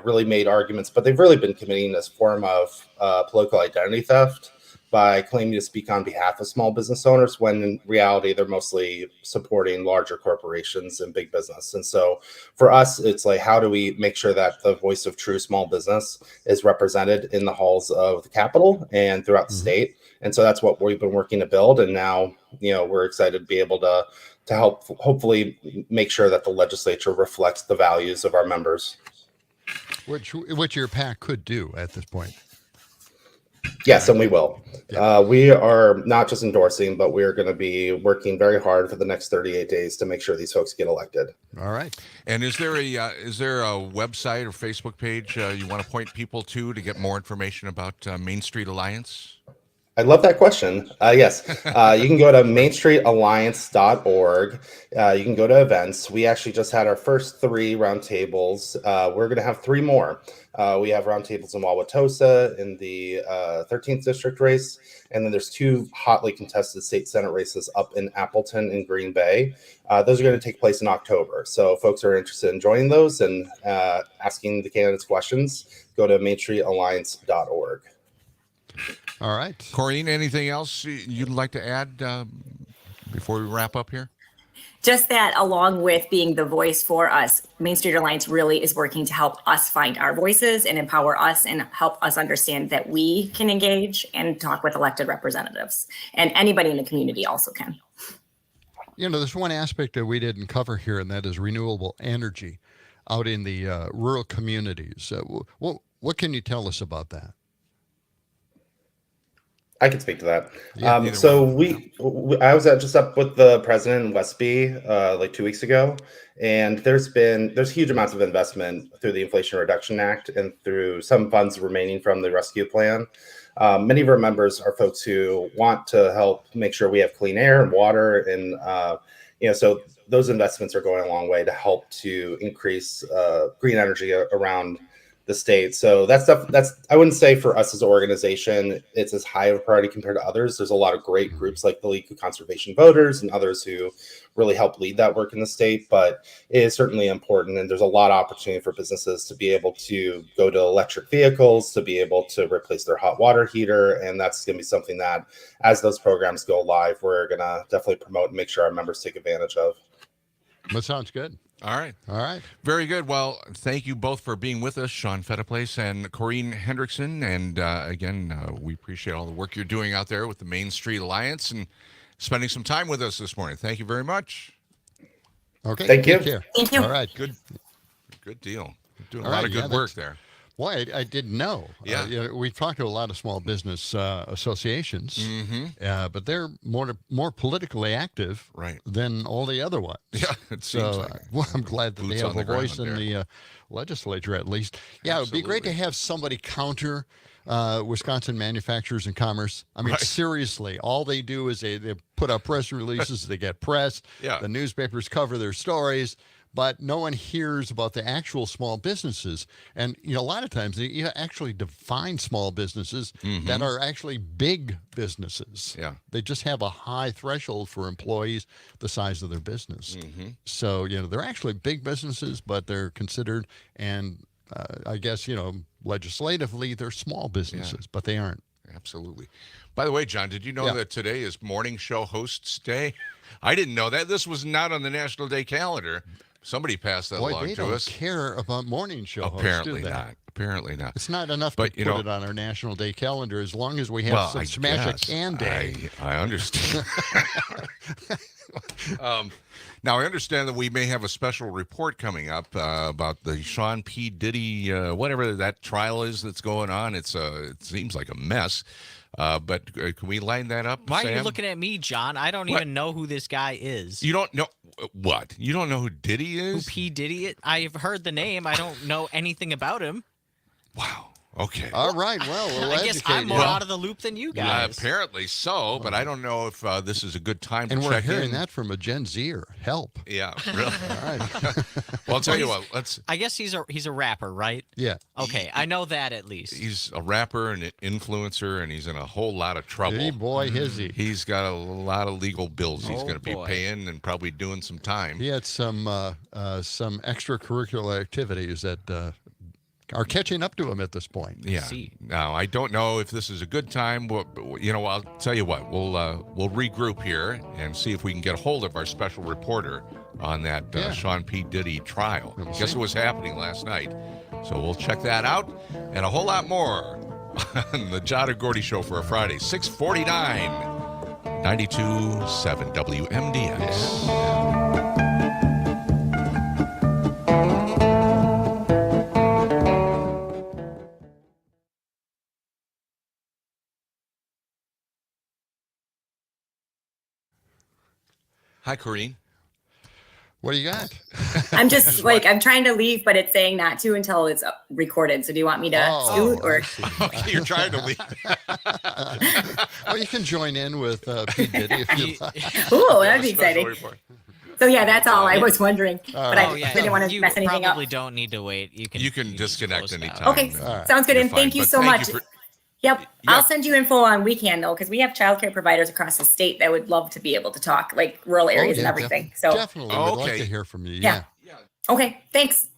really made arguments, but they've really been committing this form of political identity theft by claiming to speak on behalf of small business owners, when in reality, they're mostly supporting larger corporations and big business. And so for us, it's like, how do we make sure that the voice of true small business is represented in the halls of the Capitol and throughout the state? And so that's what we've been working to build. And now, we're excited to be able to help hopefully make sure that the legislature reflects the values of our members. Which your PAC could do at this point. Yes, and we will. Yeah. We are not just endorsing, but we're going to be working very hard for the next 38 days to make sure these folks get elected. All right. And is there a website or Facebook page you want to point people to get more information about Main Street Alliance? I love that question. Yes, you can go to mainstreetalliance.org. You can go to events. We actually just had our first 3 roundtables. We're going to have 3 more. We have roundtables in Wauwatosa in the 13th district race, and then there's 2 hotly contested state senate races up in Appleton and Green Bay. Those are going to take place in October. So folks are interested in joining those and asking the candidates questions, go to mainstreetalliance.org. All right. Corrine, anything else you'd like to add before we wrap up here? Just that, along with being the voice for us, Main Street Alliance really is working to help us find our voices and empower us and help us understand that we can engage and talk with elected representatives. And anybody in the community also can. There's one aspect that we didn't cover here, and that is renewable energy out in the rural communities. What can you tell us about that? I can speak to that. So I was just up with the president in Westby like 2 weeks ago, and there's huge amounts of investment through the Inflation Reduction Act and through some funds remaining from the rescue plan. Many of our members are folks who want to help make sure we have clean air and water, and so those investments are going a long way to help to increase green energy around the state. So that's I wouldn't say for us as an organization it's as high of a priority compared to others. There's a lot of great groups like the League of Conservation Voters and others who really help lead that work in the state, but it is certainly important, and there's a lot of opportunity for businesses to be able to go to electric vehicles, to be able to replace their hot water heater, and that's going to be something that as those programs go live, we're going to definitely promote and make sure our members take advantage of. That sounds good. All right. All right. Very good. Well, thank you both for being with us, Sean Fettiplace and Corrine Hendrickson. And again, we appreciate all the work you're doing out there with the Main Street Alliance and spending some time with us this morning. Thank you very much. Okay. Thank you. Take care. Thank you. All right. Good deal. You're doing All a lot right, of good yeah, work that's- there. Boy, I didn't know. Yeah. We've talked to a lot of small business associations, Mm-hmm. but they're more politically active Right. than all the other ones. Yeah, it seems So like it. well, I'm glad that Boots they on have the a voice in ground the legislature at least. Yeah, it would be great to Absolutely. have somebody counter Wisconsin Manufacturers and Commerce. I mean, Right. seriously, all they do is they put out press releases, they get press, Yeah. the newspapers cover their stories, but no one hears about the actual small businesses. And a lot of times you actually define small businesses that are actually big businesses. Yeah. They just have a high threshold for employees the size of their business. So, they're actually big businesses, but they're considered, and I guess, legislatively, they're small businesses, but they aren't. Absolutely. By the way, John, did you know Yeah. that today is Morning Show Hosts Day? I didn't know that. This was not on the National Day calendar. Somebody passed that Boy, along they to don't us. care about morning show Apparently hosts, do they? not. Apparently not. It's not enough But, to you put know- it on our National Day calendar as long as we have Well, some I Smash a guess. Can Day. I understand. Now, I understand that we may have a special report coming up about the Sean P. Diddy, whatever that trial is that's going on. It seems like a mess. But can we line that up, Why Sam? are you looking at me, John? I don't What? even know who this guy is. You don't know what? You don't know who Diddy Who is? P. Diddy? I've heard the name. I don't know anything about him. Wow. Okay. All right, well, we'll I guess educate I'm more you. out of the loop than you guys. Apparently so, but I don't know if this is a good time to And we're check hearing in. that from a Gen Zer. Help. Yeah, really. All right. Well, I'll tell you Well, what. Let's. I guess he's a rapper, right? Yeah. Okay, I know that at least. He's a rapper and an influencer, and he's in a whole lot of trouble. Hey, boy, is he. He's got a lot of legal bills he's Oh, going to be boy. paying and probably doing some time. He had some extracurricular activities that are catching up to him at this point. Yeah. See. Now, I don't know if this is a good time. I'll tell you what. We'll regroup here and see if we can get a hold of our special reporter on that Yeah. Sean P. Diddy trial. We'll Guess see. it was happening last night. So we'll check that out and a whole lot more on the John and Gordy Show for a Friday, 649, 92.7 WMDX. Hi, Corrine. What do you got? I'm just like, I'm trying to leave, but it's saying not to until it's recorded. So do you want me to scoot or? I see. Okay, you're trying to leave. Well, you can join in with P. Diddy if you like. Ooh, that'd be Special exciting. report. So yeah, that's all I was wondering. But I Oh yeah, didn't want to you mess anything up. probably don't need to wait. You can You can just disconnect close it out. anytime. Okay, All right. sounds good. You're And thank fine, you but so thank much. you for- Yep. Yeah. I'll send you info on weekend though, because we have childcare providers across the state that would love to be able to talk, like rural areas and yeah, everything. So definitely would like Okay. to hear from you. Yeah. Yeah. okay, thanks.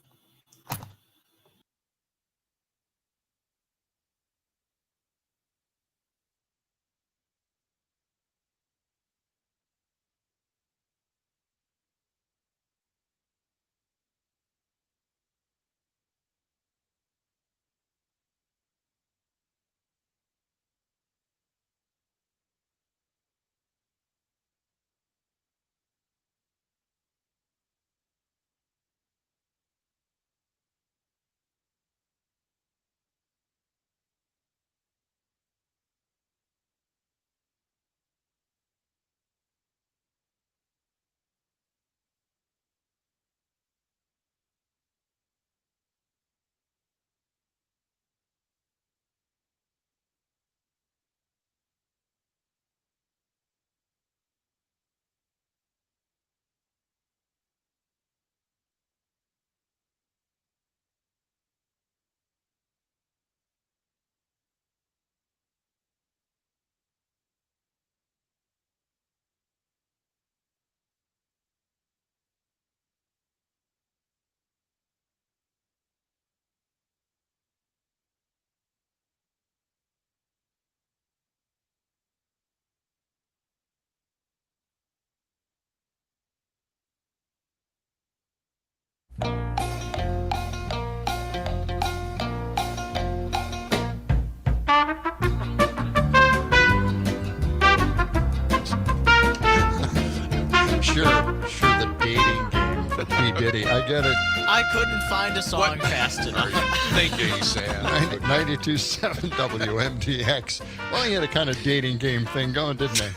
Diddy. I get it. I couldn't find a song fast enough. Thinking, Sam. 92.7 WMDX. Well, he had a kind of dating game thing going, didn't he?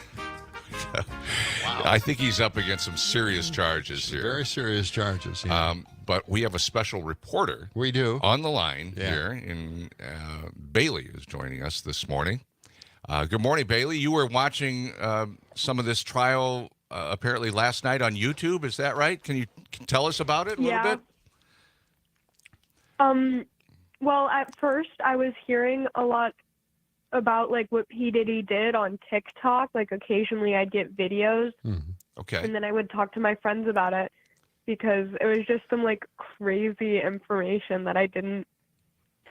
Wow. I think he's up against some serious charges here. Very serious charges. Yeah. But we have a special reporter. We do. On the line here. Bailey is joining us this morning. Good morning, Bailey. You were watching some of this trial apparently last night on YouTube. Is that right? Can you tell us about it a little bit? Well, at first I was hearing a lot about like what P. Diddy did on TikTok. Like occasionally I'd get videos. Okay. And then I would talk to my friends about it because it was just some like crazy information that I didn't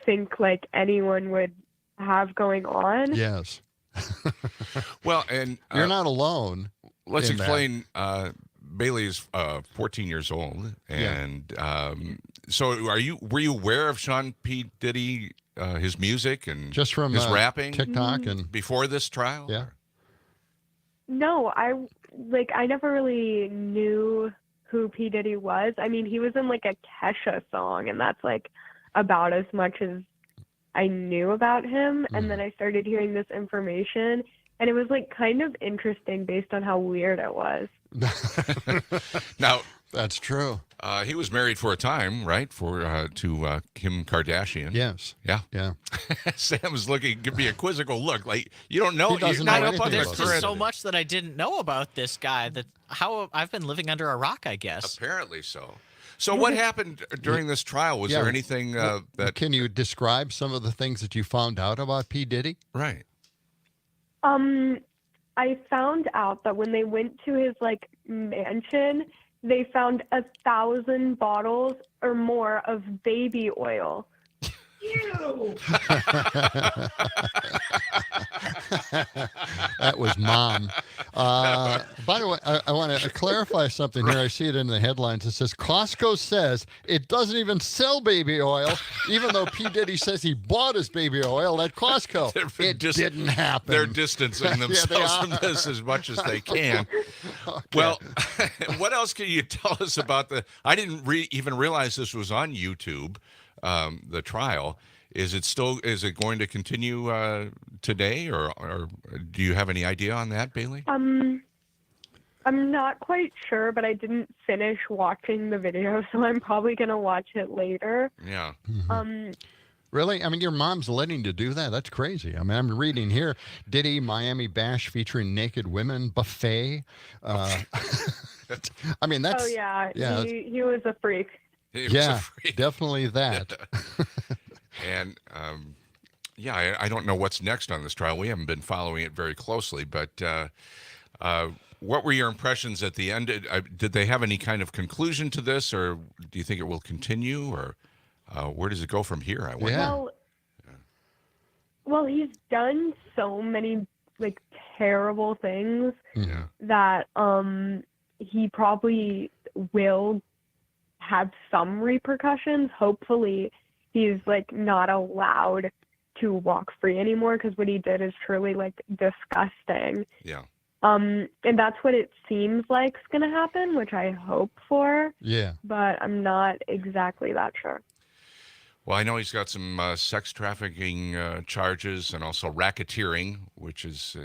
think like anyone would have going on. Yes. Well, and you're not alone. Let's explain. Bailey is 14 years old, and so were you aware of Sean P. Diddy, his music and just from his rapping, TikTok, and before this trial? Yeah. No, I never really knew who P. Diddy was. I mean, he was in like a Kesha song, and that's like about as much as I knew about him. And then I started hearing this information, and it was like kind of interesting based on how weird it was. Now, that's true. He was married for a time, right? To Kim Kardashian. Yes. Yeah. Yeah. Sam's give me a quizzical look. Like, you don't know. You're not up on There's this. just so much that I didn't know about this guy that I've been living under a rock, I guess. Apparently so. So what happened during this trial? Was there anything that... Can you describe some of the things that you found out about P. Diddy? Right. I found out that when they went to his like mansion, they found 1,000 bottles or more of baby oil. Ew. That was Mom. By the way, I want to clarify something here. I see it in the headlines. It says Costco says it doesn't even sell baby oil, even though P. Diddy says he bought his baby oil at Costco. It didn't happen. They're distancing themselves from this as much as they can. Okay. Well, what else can you tell us about I didn't even realize this was on YouTube, the trial. Is it going to continue today, or do you have any idea on that, Bailey? I'm not quite sure, but I didn't finish watching the video, so I'm probably gonna watch it later. Yeah. Really? I mean, your mom's letting you do that? That's crazy. I mean, I'm reading here, Diddy Miami Bash featuring naked women buffet. I mean, that's... Oh, yeah. He was a freak. Definitely that. And, I don't know what's next on this trial. We haven't been following it very closely, but what were your impressions at the end? Did they have any kind of conclusion to this, or do you think it will continue, or where does it go from here, I wonder? Well, he's done so many, like, terrible things that he probably will have some repercussions. Hopefully he's like not allowed to walk free anymore, because what he did is truly like disgusting. Yeah. And that's what it seems like is going to happen, which I hope for. Yeah. But I'm not exactly that sure. Well, I know he's got some sex trafficking charges, and also racketeering, which is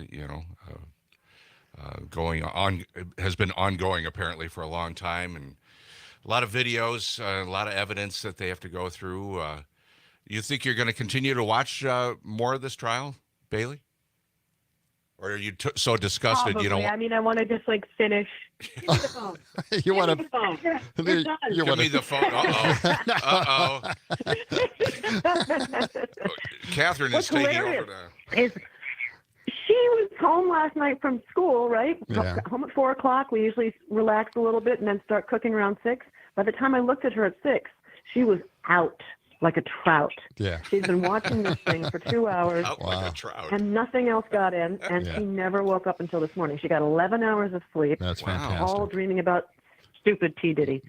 going on, has been ongoing apparently for a long time, and a lot of videos, a lot of evidence that they have to go through. You think you're going to continue to watch more of this trial, Bailey? Or are you so disgusted Probably. you don't? I mean, I want to just like finish. You want to? Give me the phone. Uh-oh. Catherine is taking over now. She was home last night from school, right? Yeah. Home at 4 o'clock. We usually relax a little bit and then start cooking around 6. By the time I looked at her at 6, she was out like a trout. Yeah. She's been watching this thing for 2 hours. Out like a trout. And nothing else got in, and she never woke up until this morning. She got 11 hours of sleep. That's Wow. fantastic. All dreaming about stupid P. Diddy.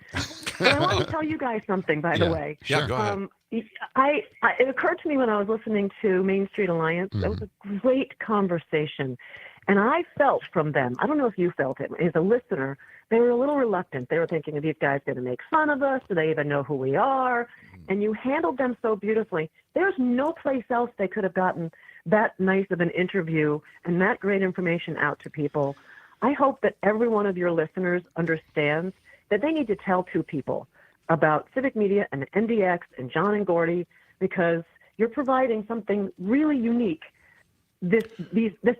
But I want to tell you guys something, by the way. Yeah, go ahead. It occurred to me when I was listening to Main Street Alliance, it was a great conversation. And I felt from them, I don't know if you felt it as a listener, they were a little reluctant. They were thinking, are these guys going to make fun of us? Do they even know who we are? And you handled them so beautifully. There's no place else they could have gotten that nice of an interview and that great information out to people. I hope that every one of your listeners understands that they need to tell two people about Civic Media and NDX and John and Gordy, because you're providing something really unique this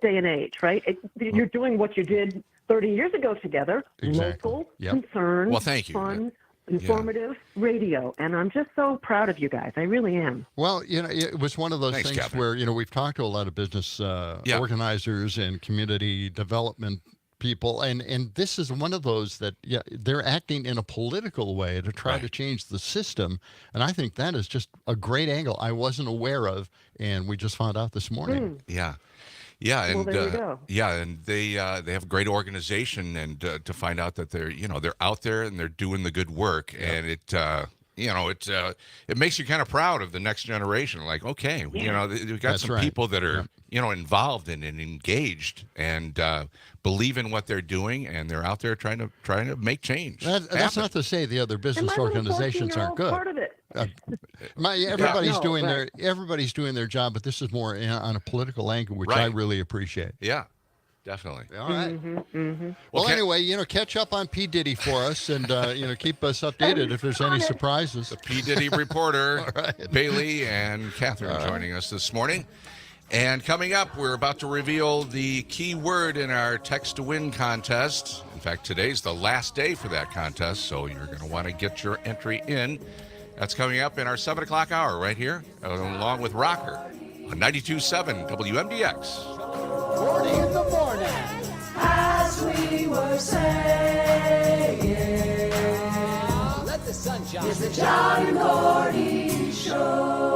day and age, right? You're doing what you did 30 years ago together, Exactly. local, Yep. concerned, Well, thank you. fun, informative radio. And I'm just so proud of you guys. I really am. Well, it was one of those Thanks, things Catherine. where, we've talked to a lot of business organizers and community development people, and this is one of those that they're acting in a political way to try to change the system, and I think that is just a great angle I wasn't aware of, and we just found out this morning. Yeah, Well, and there you go. and they have a great organization, and to find out that they're out there and they're doing the good work, and it makes you kind of proud of the next generation. Like, okay, we've got That's some right. people that are involved and engaged and believe in what they're doing, and they're out there trying to make change. That's happen. not to say the other And business my little organizations aren't 14-year-old good. part of it. Everybody's No, doing right. everybody's doing their job, but this is more on a political angle, which I Right. really appreciate. Yeah, definitely. All right. Well, Okay. anyway, catch up on P. Diddy for us, and keep us updated if there's any surprises. P. Diddy reporter Bailey and Catherine joining us this morning. And coming up, we're about to reveal the key word in our Text to Win contest. In fact, today's the last day for that contest, so you're going to want to get your entry in. That's coming up in our 7 o'clock hour right here, along with Rökker on 92.7 WMDX. Gordy in the morning. As we were saying, let the sun shine. It's the John and Gordy Show.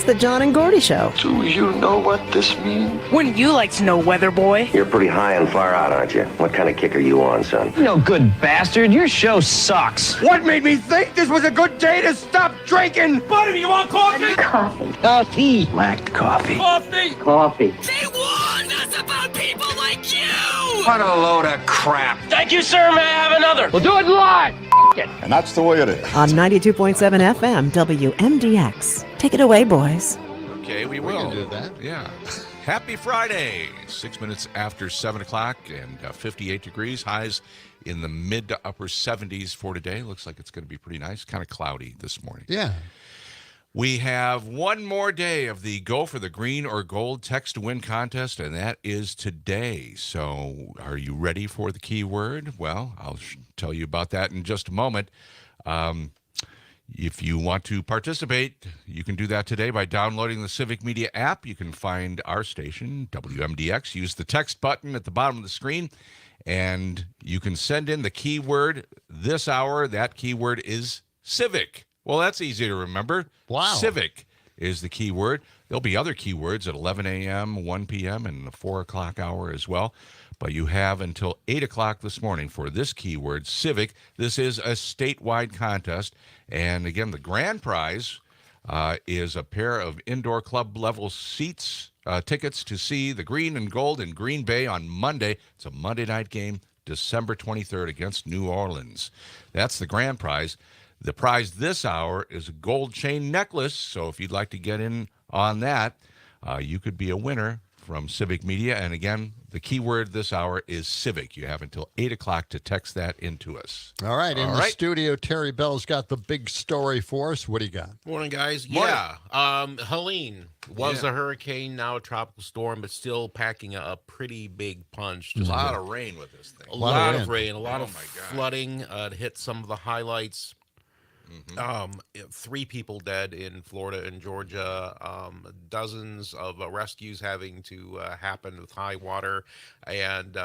It's the John and Gordy Show. Do you know what this means? Wouldn't you like to know, weather boy? You're pretty high and far out, aren't you? What kind of kick are you on, son? No good bastard. Your show sucks. What made me think this was a good day to stop drinking? Buddy, you want coffee? Coffee. Coffee. Black coffee. Coffee. Coffee. They warned us about people like you! What a load of crap. Thank you, sir. May I have another? We'll do it live. And that's the way it is. On 92.7 FM, WMDX. Take it away, boys. Okay, we We will. can do that. Yeah. Happy Friday. 6 minutes after 7 o'clock and 58 degrees. Highs in the mid to upper 70s for today. Looks like it's going to be pretty nice. Kind of cloudy this morning. Yeah. We have one more day of the Go for the Green or Gold text to win contest, and that is today. So are you ready for the keyword? Well, I'll tell you about that in just a moment. If you want to participate, you can do that today by downloading the Civic Media app. You can find our station, WMDX. Use the text button at the bottom of the screen, and you can send in the keyword this hour. That keyword is Civic. Well, that's easy to remember. Wow. Civic is the keyword. There'll be other keywords at 11 a.m., 1 p.m., and the 4 o'clock hour as well. But you have until 8 o'clock this morning for this keyword, Civic. This is a statewide contest. And again, the grand prize is a pair of indoor club level seats, tickets to see the Green and Gold in Green Bay on Monday. It's a Monday night game, December 23rd against New Orleans. That's the grand prize. The prize this hour is a gold chain necklace. So if you'd like to get in on that, you could be a winner from Civic Media. And again, the keyword this hour is Civic. You have until 8 o'clock to text that into us. All right. In the studio, Terry Bell's got the big story for us. What do you got? Morning, guys. Morning. Yeah. Helene was a hurricane, now a tropical storm, but still packing a pretty big punch. There's a lot of rain with this thing. A lot of rain, a lot of flooding. It hit some of the highlights. 3 people dead in Florida and Georgia, dozens of rescues having to happen with high water, and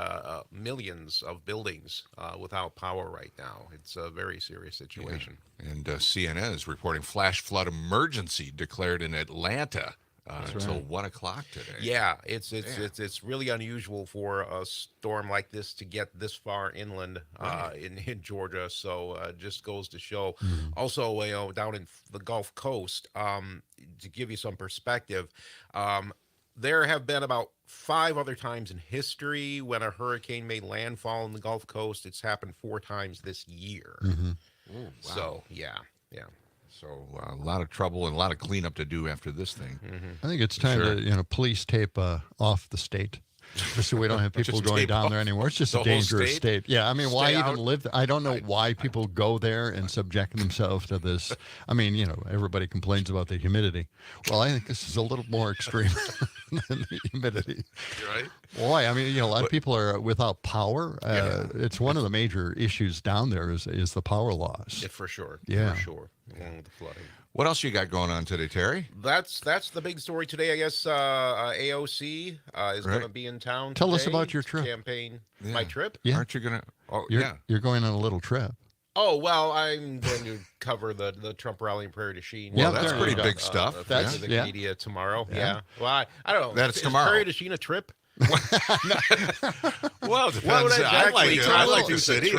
millions of buildings without power right now. It's a very serious situation. Yeah. And CNN is reporting flash flood emergency declared in Atlanta until 1 o'clock today. Yeah, it's really unusual for a storm like this to get this far inland in Georgia. So just goes to show. Also, down in the Gulf Coast, to give you some perspective, there have been about 5 other times in history when a hurricane made landfall in the Gulf Coast. It's happened 4 times this year. Ooh, wow. So yeah. So a lot of trouble and a lot of cleanup to do after this thing. I think it's time to police tape off the state, just so we don't have people going down there anymore. It's just a dangerous state. Yeah, I mean, why even live there? I don't know why people go there and subject themselves to this. I mean, everybody complains about the humidity. Well, I think this is a little more extreme than the humidity. You're right. Boy, I mean, a lot of people are without power. It's one of the major issues down there is the power loss. Yeah, for sure. Yeah. For sure. Along with the flooding. What else you got going on today, Terry? That's the big story today. I guess AOC is going to be in town. Tell us today. about your trip. Campaign. My trip? Yeah. Aren't you going to? Oh, You're going on a little trip. Oh, well, I'm going to cover the Trump rally in Prairie du Chien. Well, that's pretty big stuff. That's the media tomorrow. Yeah. Well, I don't know. That's is tomorrow. Prairie du Chien a trip? Well, it depends. I like the city.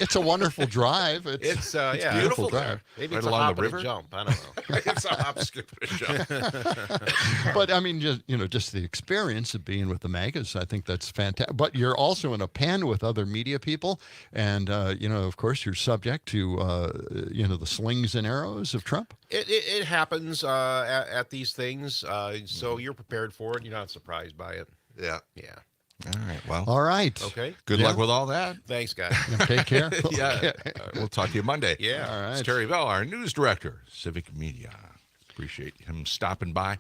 It's a wonderful drive. It's beautiful drive. Maybe right it's along a hop the and river. a jump. I don't know. It's a hop, skip, and a jump. But I mean, just the experience of being with the MAGAs, I think that's fantastic. But you're also in a pen with other media people, and of course, you're subject to the slings and arrows of Trump. It happens at these things, so you're prepared for it. You're not surprised by it. Yeah. All right. Well. All right. Okay. Good luck with all that. Thanks, guys. Take care. Yeah. We'll talk to you Monday. Yeah. All right. It's Terry Bell, our news director, Civic Media. Appreciate him stopping by.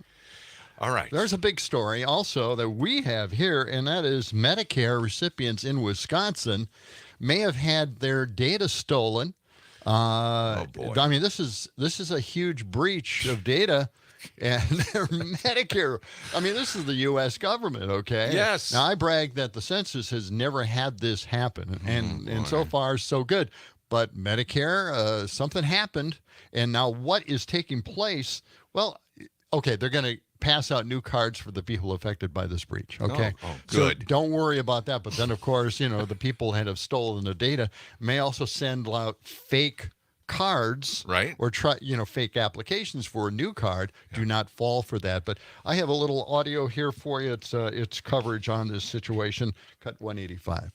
All right. There's a big story also that we have here, and that is Medicare recipients in Wisconsin may have had their data stolen. Oh boy. I mean, this is a huge breach of data. And their Medicare, I mean, this is the U.S. government, okay? Yes. Now, I brag that the census has never had this happen, and so far, so good. But Medicare, something happened, and now what is taking place? Well, okay, they're going to pass out new cards for the people affected by this breach. Okay. Oh, So good. don't worry about that. But then, of course, the people that have stolen the data may also send out fake cards, right? Or try, fake applications for a new card. Do not fall for that. But I have a little audio here for you. It's coverage on this situation. Cut 185.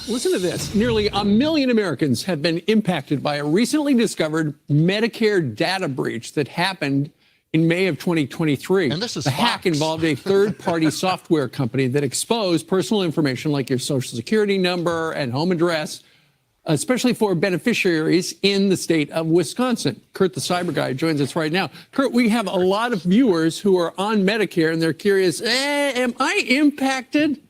Listen to this. Nearly 1 million Americans have been impacted by a recently discovered Medicare data breach that happened in May of 2023. And this is the hack involved a third-party software company that exposed personal information like your social security number and home address, especially for beneficiaries in the state of Wisconsin. Kurt, the cyber guy, joins us right now. Kurt, we have a lot of viewers who are on Medicare, and they're curious, am I impacted?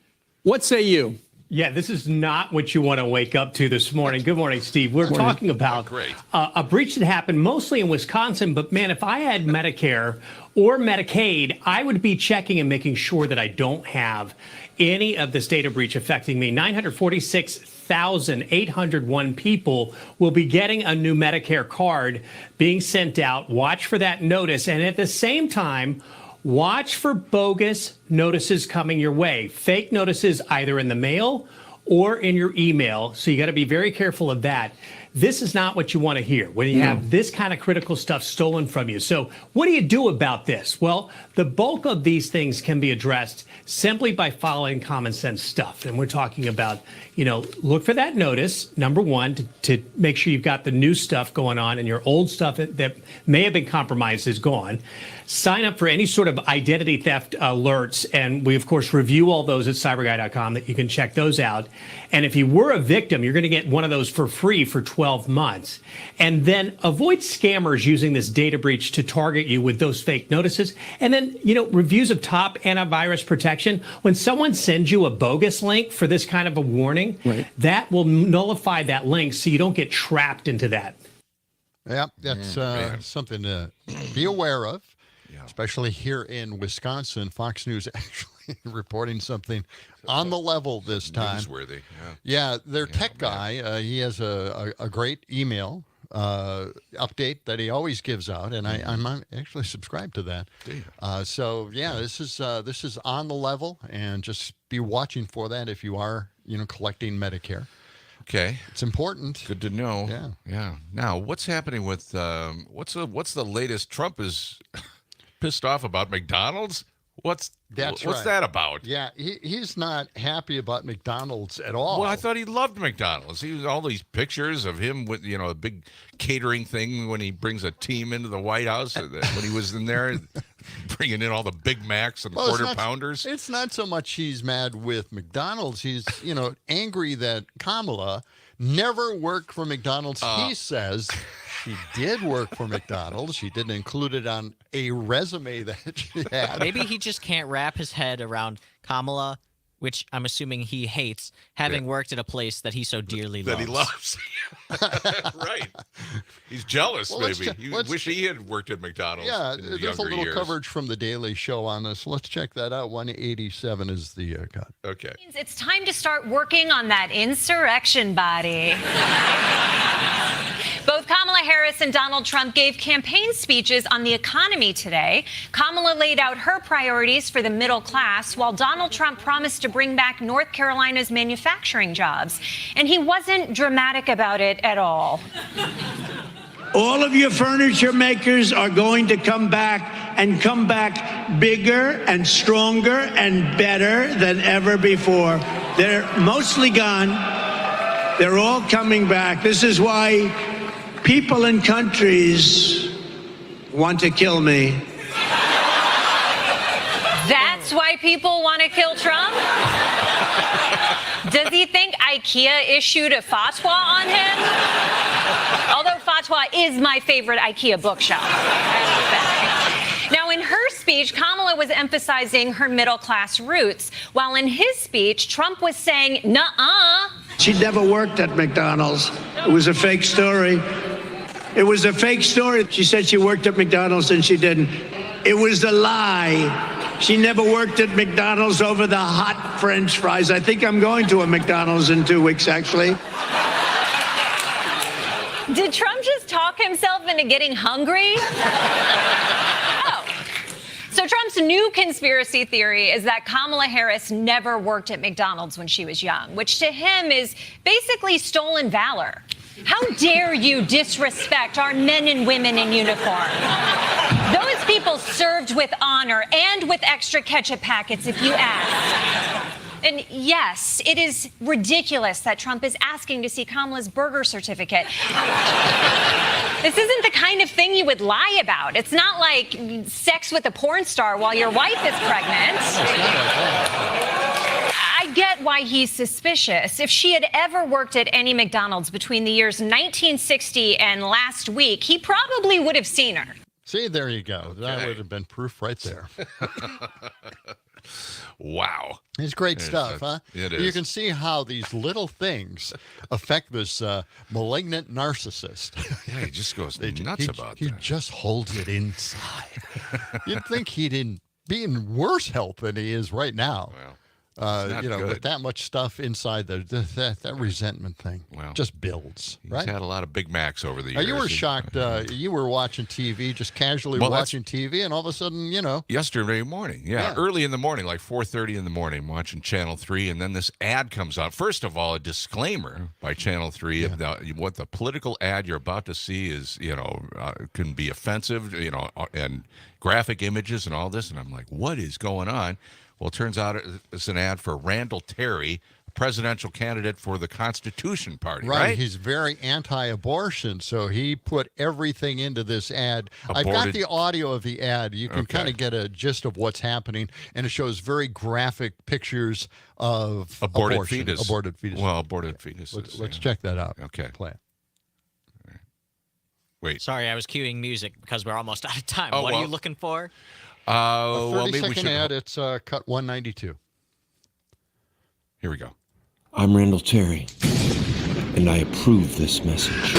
What say you? Yeah, this is not what you want to wake up to this morning. Good morning, Steve. We're talking about a breach that happened mostly in Wisconsin. But, man, if I had Medicare or Medicaid, I would be checking and making sure that I don't have any of this data breach affecting me. 946,801 people will be getting a new Medicare card being sent out. Watch for that notice. And at the same time, watch for bogus notices coming your way. Fake notices either in the mail or in your email. So you got to be very careful of that. This is not what you want to hear when you have this kind of critical stuff stolen from you. So what do you do about this? Well, the bulk of these things can be addressed simply by following common sense stuff. And we're talking about, look for that notice, number one, to make sure you've got the new stuff going on and your old stuff that may have been compromised is gone. Sign up for any sort of identity theft alerts. And we, of course, review all those at cyberguy.com that you can check those out. And if you were a victim, you're going to get one of those for free for 12 months. And then avoid scammers using this data breach to target you with those fake notices. And then, reviews of top antivirus protection. When someone sends you a bogus link for this kind of a warning, that will nullify that link so you don't get trapped into that. Yeah, that's something to be aware of. Especially here in Wisconsin. Fox News actually reporting something on the level this time. Newsworthy, yeah. Their tech guy, he has a great email update that he always gives out, and I'm actually subscribed to that. So this is on the level, and just be watching for that if you are collecting Medicare. Okay, it's important. Good to know. Yeah. Now, what's happening with what's the latest? Trump is pissed off about McDonald's. What's that about? Yeah, he's not happy about McDonald's at all. Well, I thought he loved McDonald's. He was all these pictures of him with a big catering thing when he brings a team into the White House. When he was in there, bringing in all the Big Macs and quarter pounders. It's not so much he's mad with McDonald's. He's angry that Kamala never worked for McDonald's. He says she did work for McDonald's. She didn't include it on a resume that she had. Maybe he just can't wrap his head around Kamala, which I'm assuming he hates, having worked at a place that he so dearly loves. That he loves. Right. He's jealous, maybe. He wish he had worked at McDonald's. Yeah, in the there's a little years. coverage from The Daily Show on this. Let's check that out. 187 is the cut. Okay. It's time to start working on that insurrection body. Both Kamala Harris and Donald Trump gave campaign speeches on the economy today. Kamala laid out her priorities for the middle class, while Donald Trump promised to bring back North Carolina's manufacturing jobs. And he wasn't dramatic about it at all. All of your furniture makers are going to come back bigger and stronger and better than ever before. They're mostly gone. They're all coming back. This is why people in countries want to kill me. That's why people want to kill Trump? Does he think IKEA issued a fatwa on him? Although fatwa is my favorite IKEA bookshop, I have to say. Now, in her speech, Kamala was emphasizing her middle-class roots, while in his speech, Trump was saying, nuh-uh. She never worked at McDonald's. It was a fake story. It was a fake story. She said she worked at McDonald's and she didn't. It was a lie. She never worked at McDonald's over the hot French fries. I think I'm going to a McDonald's in 2 weeks, actually. Did Trump just talk himself into getting hungry? Oh, So Trump's new conspiracy theory is that Kamala Harris never worked at McDonald's when she was young, which to him is basically stolen valor. How dare you disrespect our men and women in uniform? Those people served with honor and with extra ketchup packets, if you ask. And yes, it is ridiculous that Trump is asking to see Kamala's burger certificate. This isn't the kind of thing you would lie about. It's not like sex with a porn star while your wife is pregnant. I get why he's suspicious. If she had ever worked at any McDonald's between the years 1960 and last week, he probably would have seen her. See, there you go. Okay. That would have been proof right there. Wow. It's great stuff, huh? It is. You can see how these little things affect this malignant narcissist. Yeah, he just goes nuts about that. He just holds it inside. You'd think he'd be in worse health than he is right now. Well, with that much stuff inside that resentment thing just builds, He's right? had a lot of Big Macs over the years. You were shocked. You were watching TV, just casually watching TV, and all of a sudden, yesterday morning, early in the morning, like 4:30 in the morning, watching Channel 3, and then this ad comes out. First of all, a disclaimer by Channel 3 about what the political ad you're about to see is, can be offensive, and graphic images and all this. And I'm like, what is going on? Well, it turns out it's an ad for Randall Terry, presidential candidate for the Constitution Party, right? He's very anti-abortion, so he put everything into this ad. I've got the audio of the ad. You can kind of get a gist of what's happening, and it shows very graphic pictures of aborted fetus. Aborted fetus. Well, aborted fetus. Let's check that out. Okay. Play it. Wait. Sorry, I was cueing music because we're almost out of time. Oh, what are you looking for? A 30-second maybe we should ad. It's cut 192. Here we go. I'm Randall Terry, and I approve this message.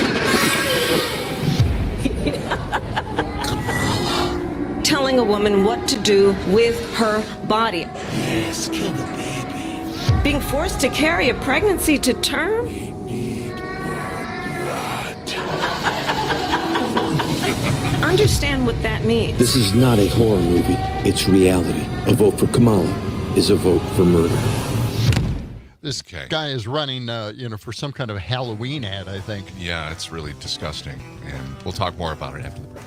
Telling a woman what to do with her body. Yes, kill the baby. Being forced to carry a pregnancy to term? Understand what that means. This is not a horror movie. It's reality. A vote for Kamala is a vote for murder. This guy is running, for some kind of Halloween ad, I think. Yeah, it's really disgusting. And we'll talk more about it after the break.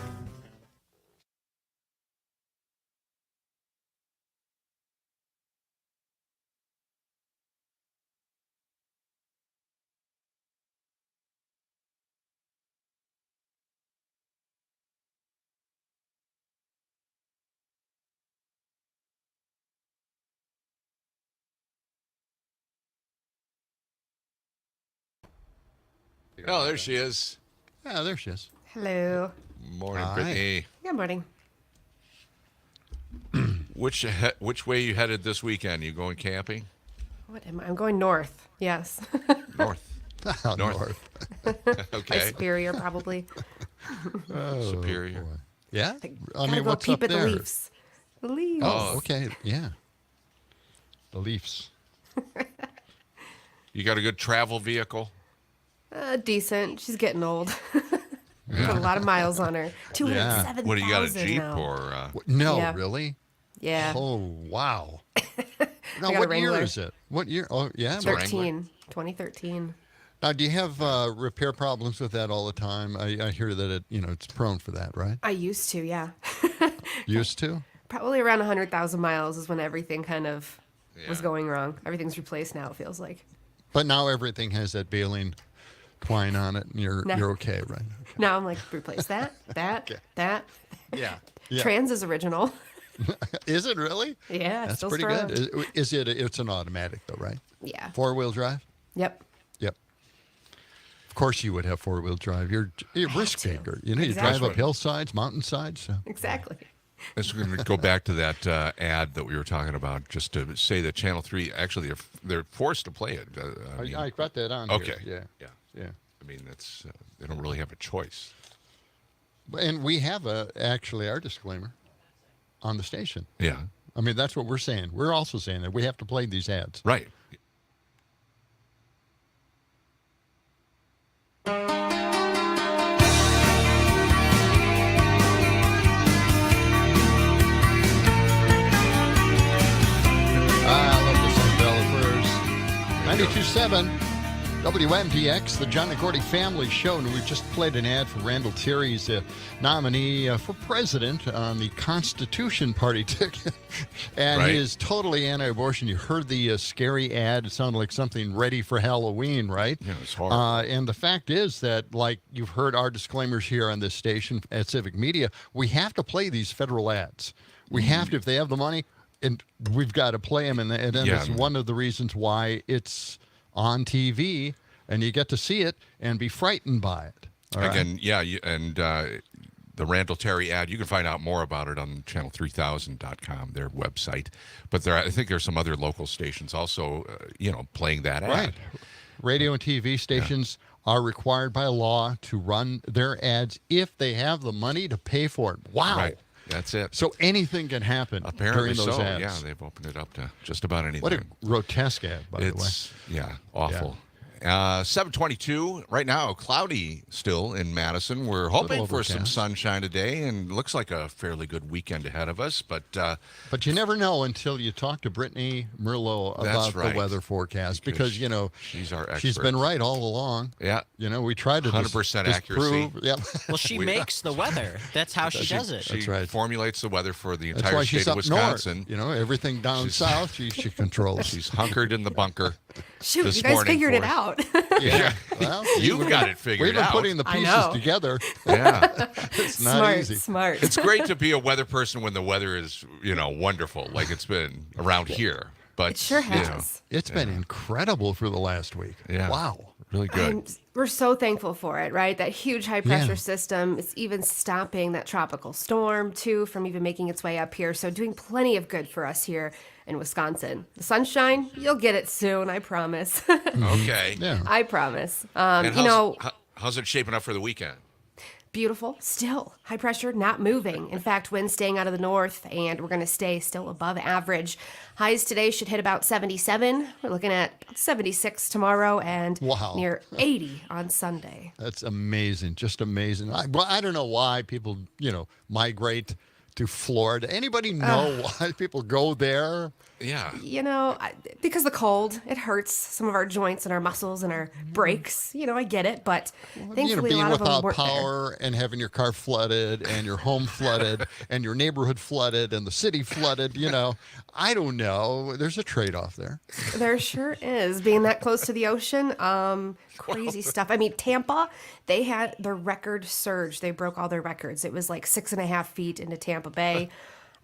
Oh, there she is. Yeah, there she is. Hello. Morning, Brittany. Good morning. Which way you headed this weekend? You going camping? What am I? I'm going north. Yes. North. North. Okay. Superior, probably. Superior. Boy. Yeah. Gotta go what's peep up at there? the Leafs. The Leafs. Oh, okay. Yeah. The Leafs. You got a good travel vehicle? Decent. She's getting old. Got a lot of miles on her. 207,000 What do you got, a Jeep now. or? No, Yeah. really? Yeah. Oh, wow. Now, I got a what year Wrangler. is it? What year? Oh, yeah. 2013. Now, do you have repair problems with that all the time? I hear that it's prone for that, right? I used to, yeah. Used to? Probably around 100,000 miles is when everything kind of was going wrong. Everything's replaced now, it feels like. But now everything has that baling twine on it, and you're okay, right? Okay. Now I'm like, replace that. Yeah. Yeah. Trans is original. Is it really? Yeah, That's still pretty strong. good. Is it? It's an automatic though, right? Yeah. 4-wheel drive. Yep. Yep. Of course, you would have 4-wheel drive. You're a risk taker. You drive Exactly. up hillsides, mountainsides. So. Exactly. Let's go back to that ad that we were talking about, just to say that Channel 3, actually, they're forced to play it. I got that on Okay. here. Yeah. I mean, it's they don't really have a choice. And we have actually our disclaimer on the station. Yeah. I mean, that's what we're saying. We're also saying that we have to play these ads. Right. 92.7 WMDX, the John and Gordy Family Show, and we just played an ad for Randall Terry's nominee for president on the Constitution Party ticket, and he is totally anti-abortion. You heard the scary ad; it sounded like something ready for Halloween, right? Yeah, it's horrible. And the fact is that, like you've heard our disclaimers here on this station at Civic Media, we have to play these federal ads. We have to, if they have the money, and we've got to play them, and it's one of the reasons why it's on TV, and you get to see it and be frightened by it. All Again, right? The Randall Terry ad, you can find out more about it on channel3000.com, their website. But I think there's some other local stations also, playing that ad. Right. Radio and TV stations are required by law to run their ads if they have the money to pay for it. Wow. Right. That's it. So anything can happen Apparently during those so. ads. Yeah, they've opened it up to just about anything. What a grotesque ad, by the way. Yeah, awful. 7:22 right now, cloudy still in Madison. We're hoping for some sunshine today, and looks like a fairly good weekend ahead of us. But you never know until you talk to Brittany Merlot about the weather forecast, because she's our expert. She's been right all along. Yeah, we tried to 100% accuracy. Yep. Well, she makes the weather. That's how she does it. She formulates the weather for the That's entire why state she's of up Wisconsin. North. Everything down south, she controls. She's hunkered in the bunker. Shoot, this you guys morning figured for it us. out. Yeah. Well, You've got it figured We've been out. putting the pieces together. Yeah. It's not easy. Smart. It's great to be a weather person when the weather is, wonderful, like it's been around here. But It sure has. It's been incredible for the last week. Yeah. Wow. Really good. And we're so thankful for it, right? That huge high pressure system is even stopping that tropical storm, too, from even making its way up here. So doing plenty of good for us here in Wisconsin. The sunshine, you'll get it soon, I promise. Okay. Yeah. I promise. And how's it shaping up for the weekend? Beautiful. Still high pressure, not moving. In fact, winds staying out of the north, and we're going to stay still above average. Highs today should hit about 77. We're looking at 76 tomorrow and near 80 on Sunday. That's amazing. Just amazing. I don't know why people, migrate to Florida. Anybody know why people go there? Yeah. Because the cold, it hurts some of our joints and our muscles and our brakes. I get it, but thankfully a being lot of them without work power and having your car flooded and your home flooded and your neighborhood flooded and the city flooded, I don't know. There's a trade-off there. There sure is. Being that close to the ocean, crazy stuff. I mean, Tampa, they had their record surge. They broke all their records. It was like 6.5 feet into Tampa Bay.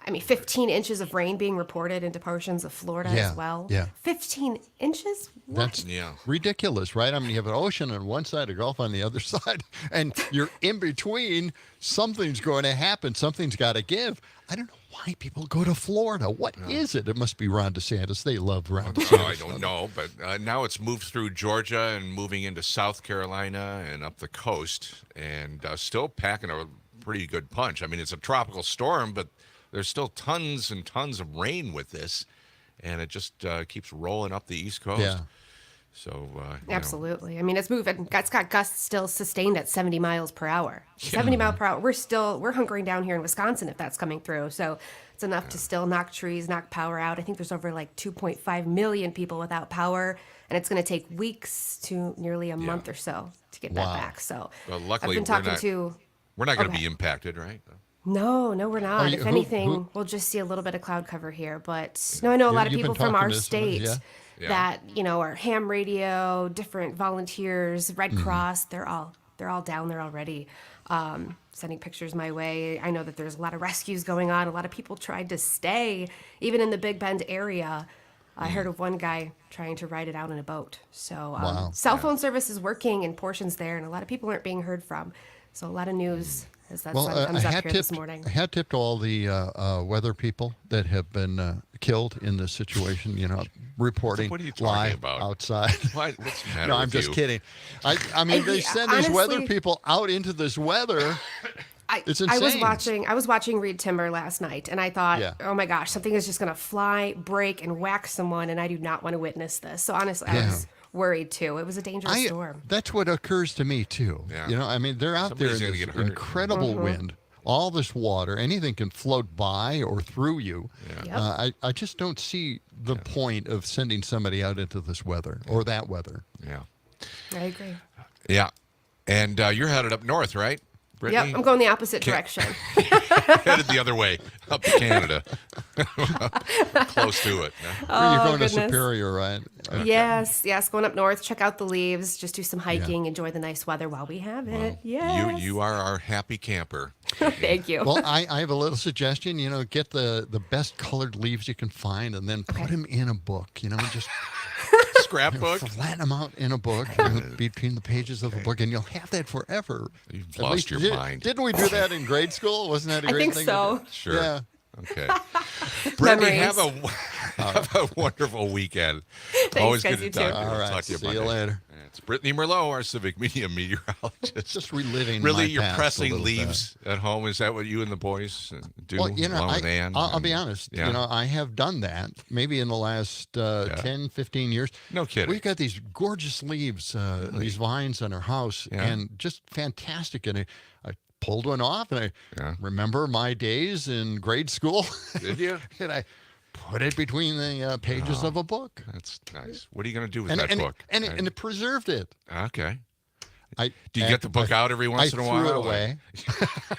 15 inches of rain being reported into portions of Florida as well. Yeah. 15 inches? What? That's ridiculous, right? You have an ocean on one side, a Gulf on the other side, and you're in between. Something's going to happen. Something's got to give. I don't know why people go to Florida. What is it? It must be Ron DeSantis. They love Ron DeSantis. I don't know, but now it's moved through Georgia and moving into South Carolina and up the coast, and still packing a pretty good punch. It's a tropical storm, but there's still tons and tons of rain with this, and it just keeps rolling up the East Coast. Yeah. So absolutely. It's moving. It's got gusts still sustained at 70 miles per hour. 70 miles per hour. We're hunkering down here in Wisconsin if that's coming through. So it's enough to still knock trees, knock power out. I think there's over like 2.5 million people without power, and it's going to take weeks to nearly a month or so to get that back. So luckily, I've been talking we're not going to be impacted, right? No, we're not. If anything, we'll just see a little bit of cloud cover here. But I know a lot of people from our state that are ham radio, different volunteers, Red Cross. They're all down there already, sending pictures my way. I know that there's a lot of rescues going on. A lot of people tried to stay, even in the Big Bend area. I heard of one guy trying to ride it out in a boat. So cell phone service is working in portions there, and a lot of people aren't being heard from. So a lot of news. Comes up here this morning. I had tipped all the weather people that have been killed in this situation, reporting what are you talking live about? Outside. What's the matter No, I'm with just you? kidding. They send these weather people out into this weather. It's insane. I was watching Reed Timber last night, and I thought, oh my gosh, something is just going to fly, break, and whack someone, and I do not want to witness this. So honestly, I was worried too. It was a dangerous storm. That's what occurs to me too. Yeah. They're out Somebody's there in gonna this get hurt. incredible wind. all this water, anything can float by or through you. I just don't see the point of sending somebody out into this weather or that weather. Yeah. I agree. Yeah. And you're headed up north, right, Brittany? Yep, I'm going the opposite direction. Headed the other way, up to Canada. Close to it. You're going goodness. to Superior, right? Okay. Yes, going up north, check out the leaves, just do some hiking, enjoy the nice weather while we have it. Well, Yes. You are our happy camper. Thank you. Well, I have a little suggestion. Get the best colored leaves you can find, and then put them in a book. Just scrapbook, flatten them out in a book between the pages of a book, and you'll have that forever. You've lost your mind. Didn't we do that in grade school? Wasn't that a great thing? I think so. Sure. Yeah. Okay. Brittany, have a wonderful weekend. Thanks, Always guys, good to you talk too. to you. All right. Talk to you See you Monday. later. It's Brittany Merlot, our civic media meteorologist. Just reliving Really, my you're past a pressing little leaves at home. Is that what you and the boys do? Well, along with Ann? I'll be honest. Yeah. I have done that maybe in the last 10, 15 years. No kidding. We've got these gorgeous leaves, these vines on our house, and just fantastic. And I pulled one off, and I remember my days in grade school. Did you? And I put it between the pages of a book. That's nice. What are you going to do with that book? And it preserved it. Okay. Do you get the book out every once in a while? I threw it away.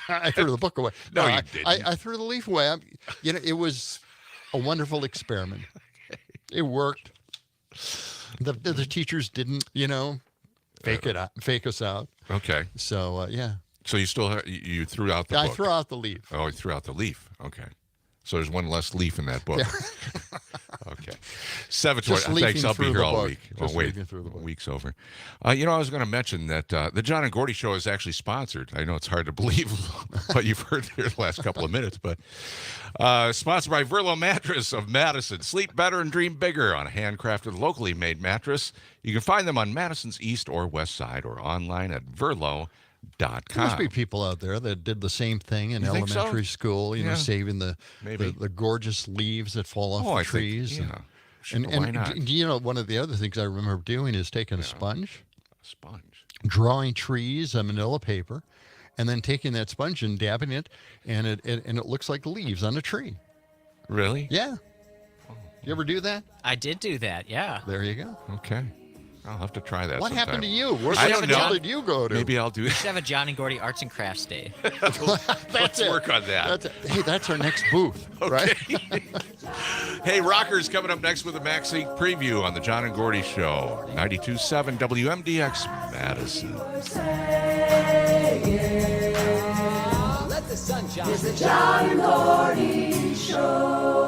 I threw the book away. No, you didn't. I threw the leaf away. It was a wonderful experiment. It worked. The teachers didn't, fake us out. Okay. So So you still you threw out the book? I threw out the leaf. Oh, you threw out the leaf. Okay. So there's one less leaf in that book. Yeah. Okay. 7:20. Thanks. I'll be here all week. Oh, wait. Week's over. I was going to mention that the John and Gordy show is actually sponsored. I know it's hard to believe what you've heard here the last couple of minutes, but sponsored by Verlo Mattress of Madison. Sleep better and dream bigger on a handcrafted, locally made mattress. You can find them on Madison's east or west side or online at Verlo.com. There must be people out there that did the same thing in elementary school, saving the gorgeous leaves that fall off the trees. Why not? One of the other things I remember doing is taking a sponge, drawing trees on manila paper, and then taking that sponge and dabbing it, and it looks like leaves on a tree. Really? Yeah. You ever do that? I did do that, yeah. There you go. Okay. I'll have to try that What sometime. happened to you? Where I don't know. did you go to? Maybe I'll do We it. should have a John and Gordy Arts and Crafts Day. Let's work on that. That's our next booth, right? Hey, Rocker's coming up next with a Maxine preview on the John and Gordy Show. 92.7 WMDX Madison. Let the sunshine. It's the John and Gordy Show.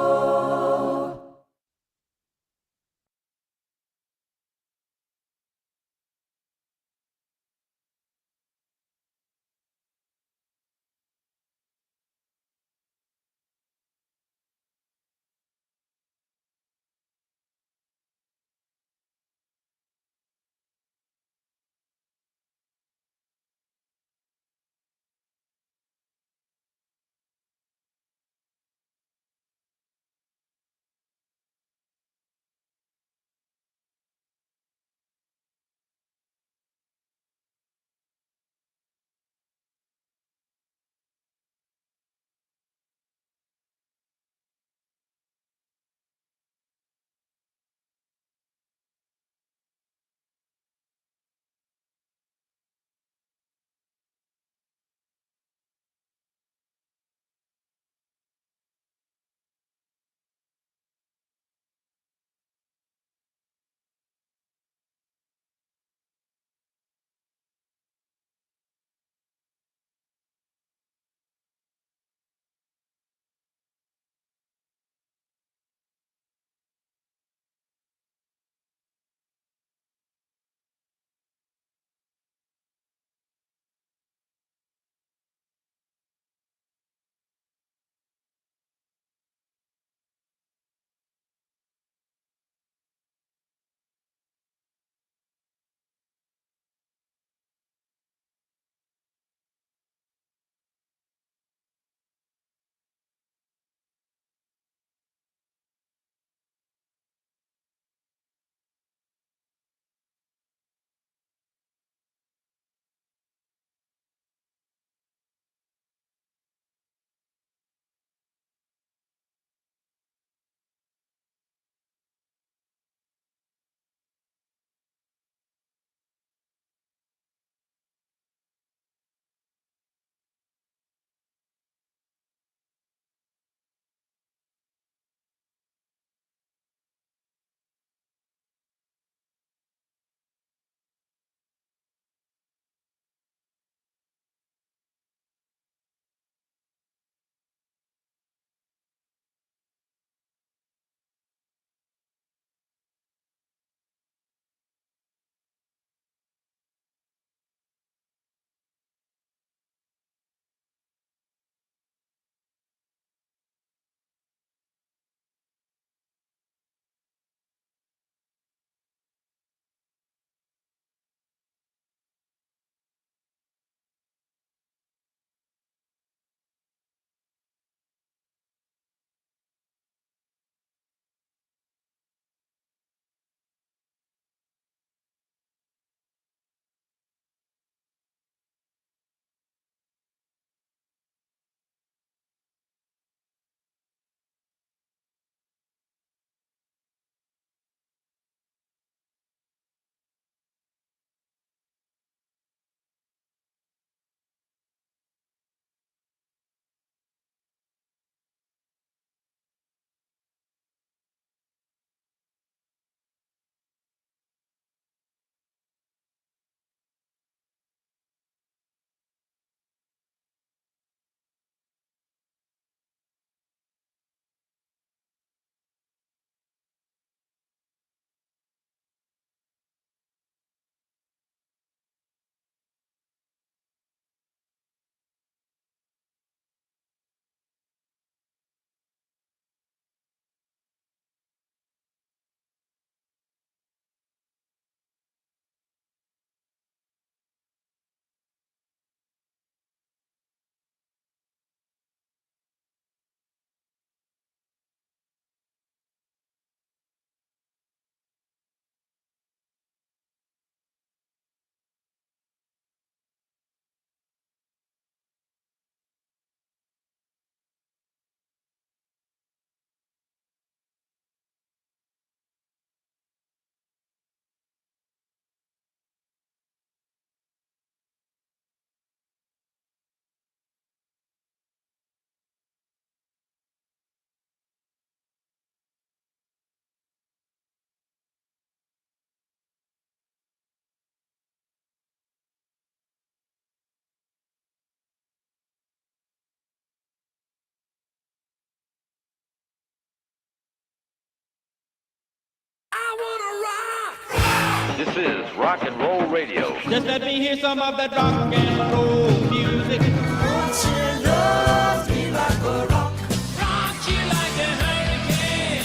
This is rock and roll radio. Just let me hear some of that rock and roll music. Won't you love me like a rock? Rock you like a hurricane.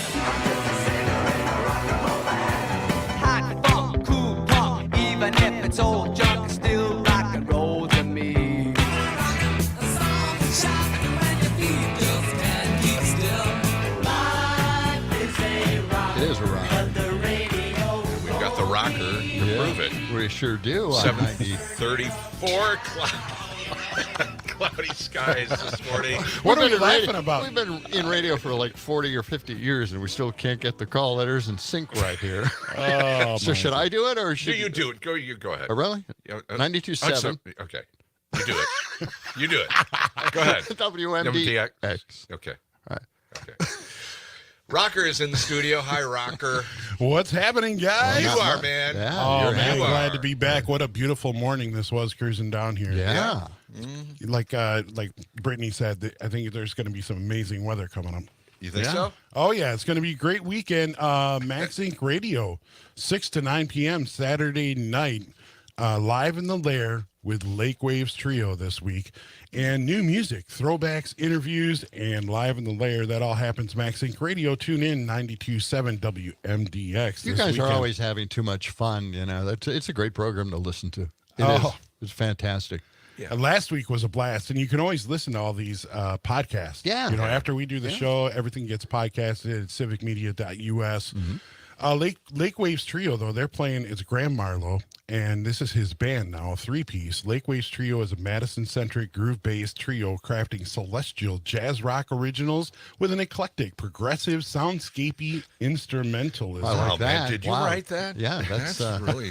Hot funk, cool punk, even if it's old junk, it's still rock and roll to me. It is a rock. We've got the rocker to prove it. We sure do. 7:34 cloudy skies this morning. What are you laughing about? We've been in radio for like 40 or 50 years, and we still can't get the call letters in sync right here. Oh, so should I do it, or should you do it? Go ahead. Oh, really? Yeah, 92.7. Okay. You do it. You do it. Go ahead. WMDX. Okay. All right. Okay. Rocker is in the studio. Hi, Rocker. What's happening, guys? You are, man. Yeah, Oh, man, you glad are. to be back. What a beautiful morning this was cruising down here. Yeah. Like Brittany said, I think there's going to be some amazing weather coming up. You think so? Oh, yeah. It's going to be a great weekend. Max Inc. Radio, 6 to 9 p.m. Saturday night, live in the Lair with Lake Waves Trio this week. And new music, throwbacks, interviews, and live in the Lair. That all happens Max Inc. Radio. Tune in, 92.7 WMDX. You guys are always having too much fun. You know, it's a great program to listen to. It is. It's fantastic. Yeah. Last week was a blast, and you can always listen to all these podcasts. Yeah. You know, after we do the show, everything gets podcasted at civicmedia.us. Lake Waves Trio, though, they're playing, it's Graham Marlowe, and this is his band now, a three-piece. Lake Waves Trio is a Madison-centric, groove-based trio crafting celestial jazz rock originals with an eclectic, progressive, soundscapey instrumentalism. I like that. Man, did you write that? Yeah, that's really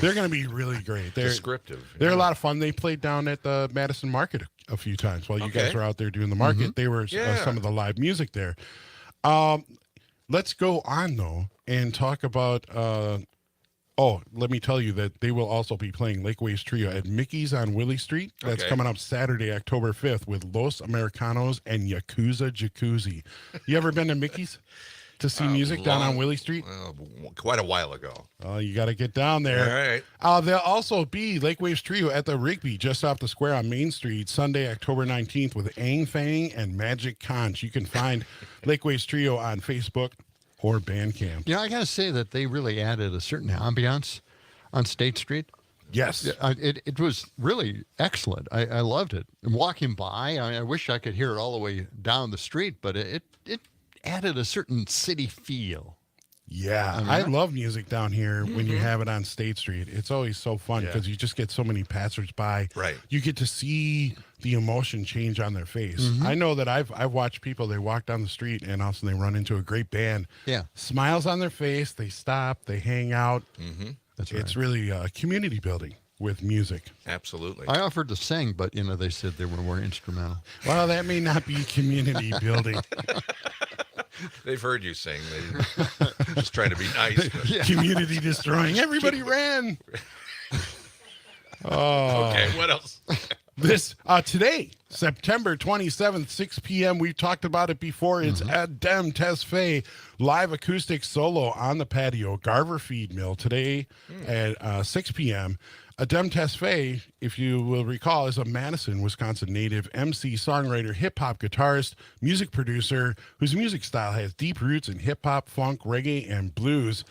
They're going to be really great. They're descriptive. They're a lot of fun. They played down at the Madison Market a few times while you guys were out there doing the market. They were some of the live music there. Let's go on, though, and talk about let me tell you that they will also be playing Lake Waves Trio at Mickey's on Willie Street. That's coming up Saturday, October 5th with Los Americanos and Yakuza Jacuzzi. You ever been to Mickey's to see music down on Willie Street? Quite a while ago. Oh, you got to get down there. All right. There'll also be Lake Waves Trio at the Rigby, just off the square on Main Street, Sunday, October 19th with Ang Fang and Magic Conch. You can find Lake Waves Trio on Facebook or Bandcamp. You know, I got to say that they really added a certain ambiance on State Street. Yes. It was really excellent. I loved it. And walking by, I wish I could hear it all the way down the street, but it added a certain city feel. Yeah, I love music down here when you have it on State Street. It's always so fun because you just get so many passersby. Right. You get to see the emotion change on their face. I know that I've watched people, they walk down the street and all of a sudden they run into a great band. Yeah. Smiles on their face, they stop, they hang out. That's right. It's really community building with music. Absolutely. I offered to sing, but, you know, they said they were more instrumental. Well, that may not be community building. They've heard you sing. They're just trying to be nice. Community destroying. Everybody ran. Okay, what else? This today, September 27th, 6 p.m. We've talked about it before. It's Adem Tesfaye live acoustic solo on the patio, Garver Feed Mill today at 6 p.m. Adem Tesfaye, if you will recall, is a Madison, Wisconsin native MC, songwriter, hip-hop guitarist, music producer, whose music style has deep roots in hip-hop, funk, reggae, and blues.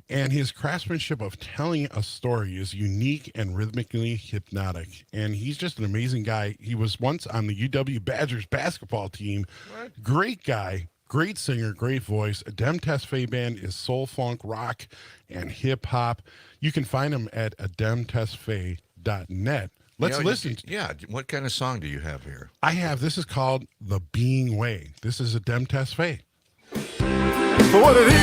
And his craftsmanship of telling a story is unique and rhythmically hypnotic. And he's just an amazing guy. He was once on the UW Badgers basketball team. What? Great guy, great singer, great voice. Adem Tesfaye Band is soul, funk, rock, and hip-hop. You can find him at ademtesfaye.net. Let's listen. Yeah, what kind of song do you have here? This is called The Being Way. This is Adem Tesfaye. For what it is,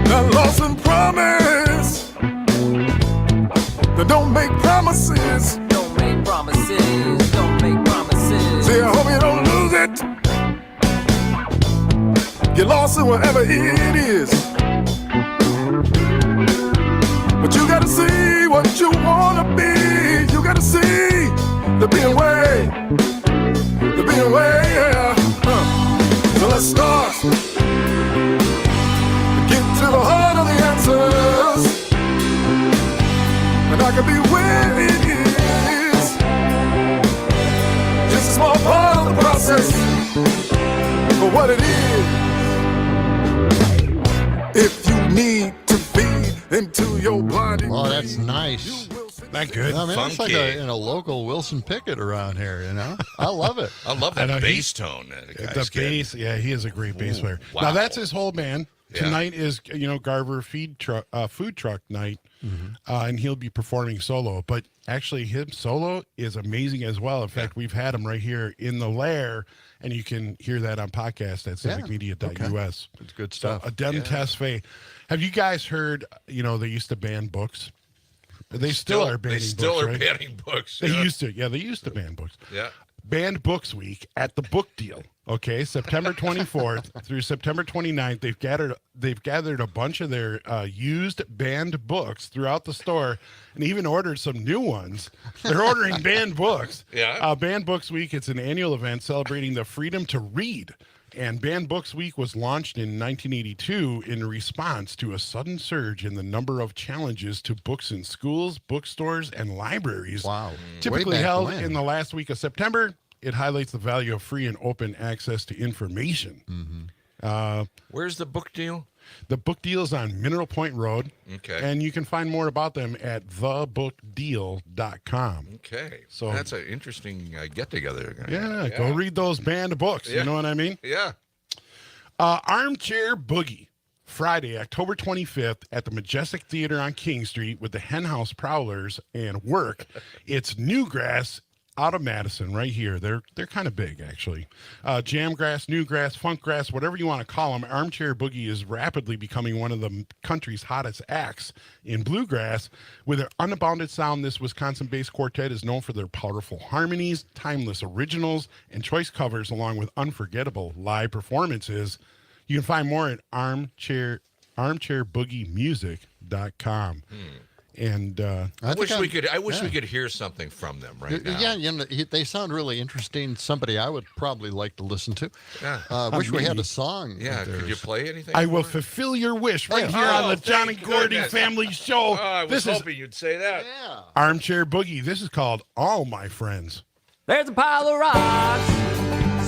that lost and promise. That don't make promises. Don't make promises. Don't make promises. See, I hope you don't lose it. Get lost in whatever it is. But you gotta see what you wanna be. You gotta see the being way. The being way, yeah. So let's start. Get to the heart of the answers. I could be where it is. Just a small part of the process for what it is. If you need to feed into your body. Oh, that's nice. That good? I mean, it's like Funky. a local Wilson Pickett around here, you know? I love it. I love that bass tone. The bass, yeah, he is a great bass player. Wow. Now, that's his whole band. Yeah. Tonight is, Garver food truck night, and he'll be performing solo. But actually, his solo is amazing as well. In fact, we've had him right here in the lair, and you can hear that on podcast at civicmedia.us. It's good stuff. Adem Tesfaye. Have you guys heard, they used to ban books? They still are banning books. They still are right? banning books. They used to. Yeah, they used to ban books. Yeah. Banned Books Week at the Book Deal. Okay, September 24th through September 29th, they've gathered a bunch of their used banned books throughout the store, and even ordered some new ones. They're ordering banned books. Yeah. Banned Books Week. It's an annual event celebrating the freedom to read. And Banned Books Week was launched in 1982 in response to a sudden surge in the number of challenges to books in schools, bookstores, and libraries. Wow. Typically Way back held when. in the last week of September. It highlights the value of free and open access to information. Where's the book deal? The Book Deal is on Mineral Point Road. Okay. And you can find more about them at thebookdeal.com. Okay. So that's an interesting get-together. Yeah, go read those banned books. Yeah. You know what I mean? Yeah. Armchair Boogie, Friday, October 25th at the Majestic Theater on King Street with the Hen House Prowlers and Work. It's Newgrass out of Madison right here. They're kind of big, actually. Jamgrass, Newgrass, Funkgrass, whatever you want to call them. Armchair Boogie is rapidly becoming one of the country's hottest acts in bluegrass. With an unbounded sound, this Wisconsin-based quartet is known for their powerful harmonies, timeless originals, and choice covers, along with unforgettable live performances. You can find more at armchairboogiemusic.com. And I wish we could hear something from them right now. Yeah, they sound really interesting. Somebody I would probably like to listen to. Yeah. Wish we had a song. Yeah, of could you theirs. play anything? I will fulfill your wish right here on the John and Gordy Family Show. I was This is hoping you'd say that. Yeah. Armchair Boogie. This is called All My Friends. There's a pile of rocks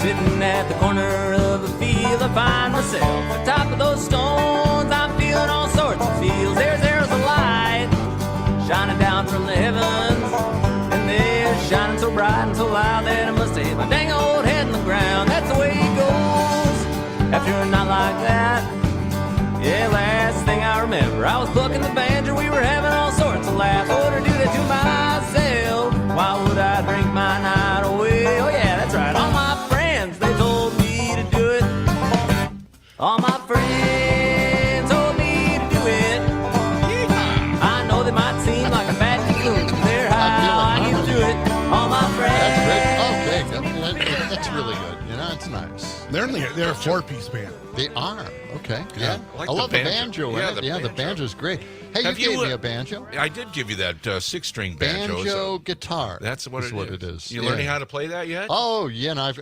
sitting at the corner of the field. I find myself on top of those stones. I'm feeling all sorts of feels. There's a light shining down from the heavens, and they're shining so bright and so loud that I must have hit my dang old head in the ground. That's the way it goes after a night like that. Yeah, last thing I remember, I was plucking the banjo. We were having all sorts of laughs. I would do that to myself. Why would I drink my night away? Oh yeah, that's right. All my friends, they told me to do it. All my friends told me to do it. I know they might seem like a bad loon. They're how I used to do it. All my friends. That's really good. It's nice. They're a four-piece band. They are. Okay. Yeah. I like I the love the banjo. banjo. Yeah, The banjo's great. Hey, Have you gave you, me a banjo. I did give you that 6-string banjo. Banjo guitar. That's what it is. You learning how to play that yet? Oh, yeah, and I've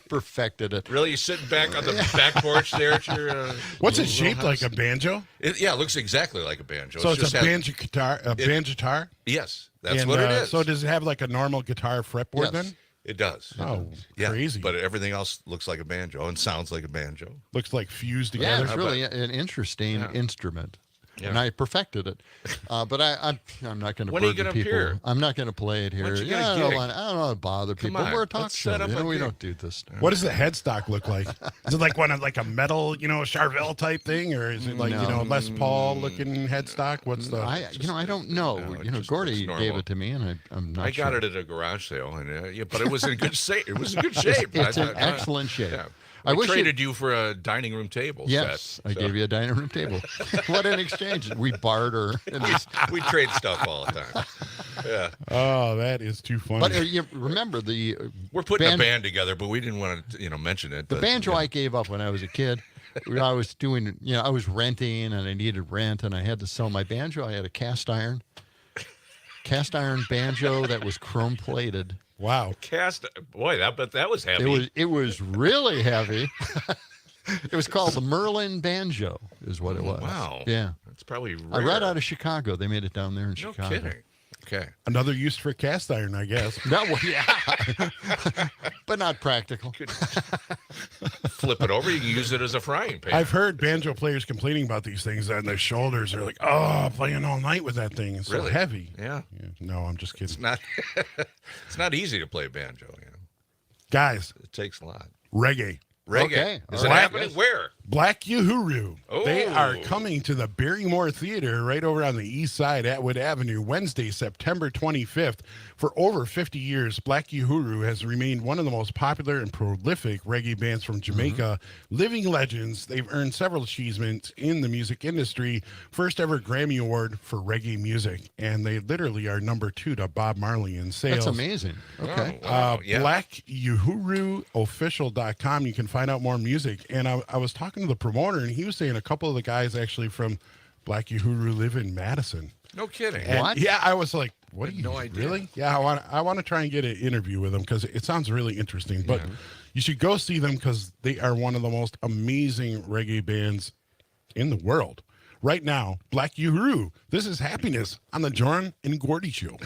perfected it. Really? You sitting back on the back porch there at your... What's it shaped like, a banjo? It looks exactly like a banjo. So it's just a banjo guitar, guitar? Yes, that's what it is. So does it have like a normal guitar fretboard then? It does. Oh, crazy. But everything else looks like a banjo and sounds like a banjo. Looks like fused Yeah, together. it's really an interesting instrument. Yeah. And I perfected it. But I'm not going to When are you burden gonna people. appear? I'm not going to play it here. When's you Yeah, gonna I don't gig? want to bother Come people. on, We're a talk let's show. set up a We gig. don't do this. What does the headstock look like? Is it like like a metal, Charvel type thing, or is it like No. Les Paul looking headstock? What's the? I don't know. Gordy looks gave normal. it to me, and I'm not I sure. got it at a garage sale, and but it was in good shape. It was in good shape. It's I in thought, excellent shape. Yeah. I wish traded you for a dining room table. Yes, set, I gave you a dining room table. What an exchange. We barter. We trade stuff all the time. Yeah. Oh, that is too funny. But you remember we're putting a band together, but we didn't want to, mention it. The banjo I gave up when I was a kid. I was doing, I was renting and I needed rent and I had to sell my banjo. I had a cast iron banjo that was chrome plated. Wow. That was heavy. It was really heavy. It was called the Merlin Banjo, is what it was. Wow. Yeah. That's probably rare. Right out of Chicago. They made it down there in Chicago. No kidding. Okay. Another use for cast iron, I guess. Yeah. But not practical. Flip it over. You can use it as a frying pan. I've heard banjo players complaining about these things, and their shoulders are like, oh, playing all night with that thing. It's so Really? heavy. Yeah. No, I'm just kidding. It's not easy to play banjo. Guys. It takes a lot. Reggae. Okay. Is it happening? Where? Black Uhuru. Oh. They are coming to the Barrymore Theater right over on the east side, Atwood Avenue, Wednesday, September 25th. For over 50 years, Black Uhuru has remained one of the most popular and prolific reggae bands from Jamaica. Living legends, they've earned several achievements in the music industry. First ever Grammy Award for reggae music, and they literally are number 2 to Bob Marley in sales. That's amazing. Okay. BlackUhuruOfficial.com. You can find out more music. And I was talking to the promoter, and he was saying a couple of the guys actually from Black Uhuru live in Madison. No kidding. And What? Yeah, I was like, what do you no idea. really? Yeah, I want to try and get an interview with them because it sounds really interesting. But you should go see them because they are one of the most amazing reggae bands in the world. Right now, Black Uhuru. This is Happiness on the John and Gordy Show.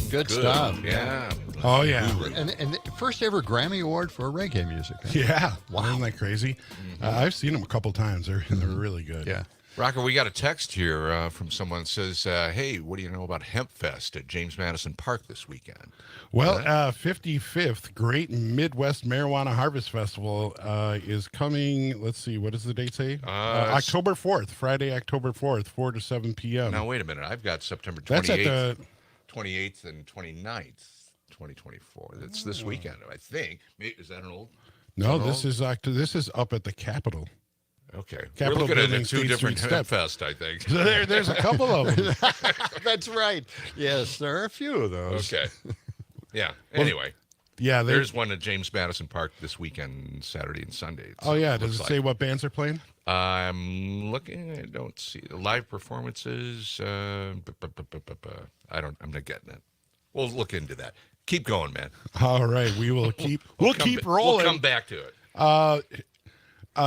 Good stuff. Yeah. Oh, yeah. And the first ever Grammy Award for reggae music. Huh? Yeah. Wow. Isn't that crazy? I've seen them a couple times. They're really good. Yeah. Rocker, we got a text here from someone that says, hey, what do you know about Hemp Fest at James Madison Park this weekend? Well, 55th Great Midwest Marijuana Harvest Festival is coming. Let's see. What does the date say? October 4th, Friday, October 4th, 4 to 7 p.m. Now, wait a minute. I've got September 28th. That's at the 28th and 29th, 2024. That's this weekend, I think. Is that an old? No, this is up at the Capitol. Okay. Capitol We're looking at Building, two State different Street Hemp Step. Fest, I think. There's a couple of them. That's right. Yes, there are a few of those. Okay. Yeah. Well, Anyway. Yeah. There's one at James Madison Park this weekend, Saturday and Sunday. Oh, yeah. Does it say what bands are playing? I'm looking. I don't see the live performances. I'm not getting it. We'll look into that. Keep going, man. All right. We will keep we'll keep rolling. We'll come back to it.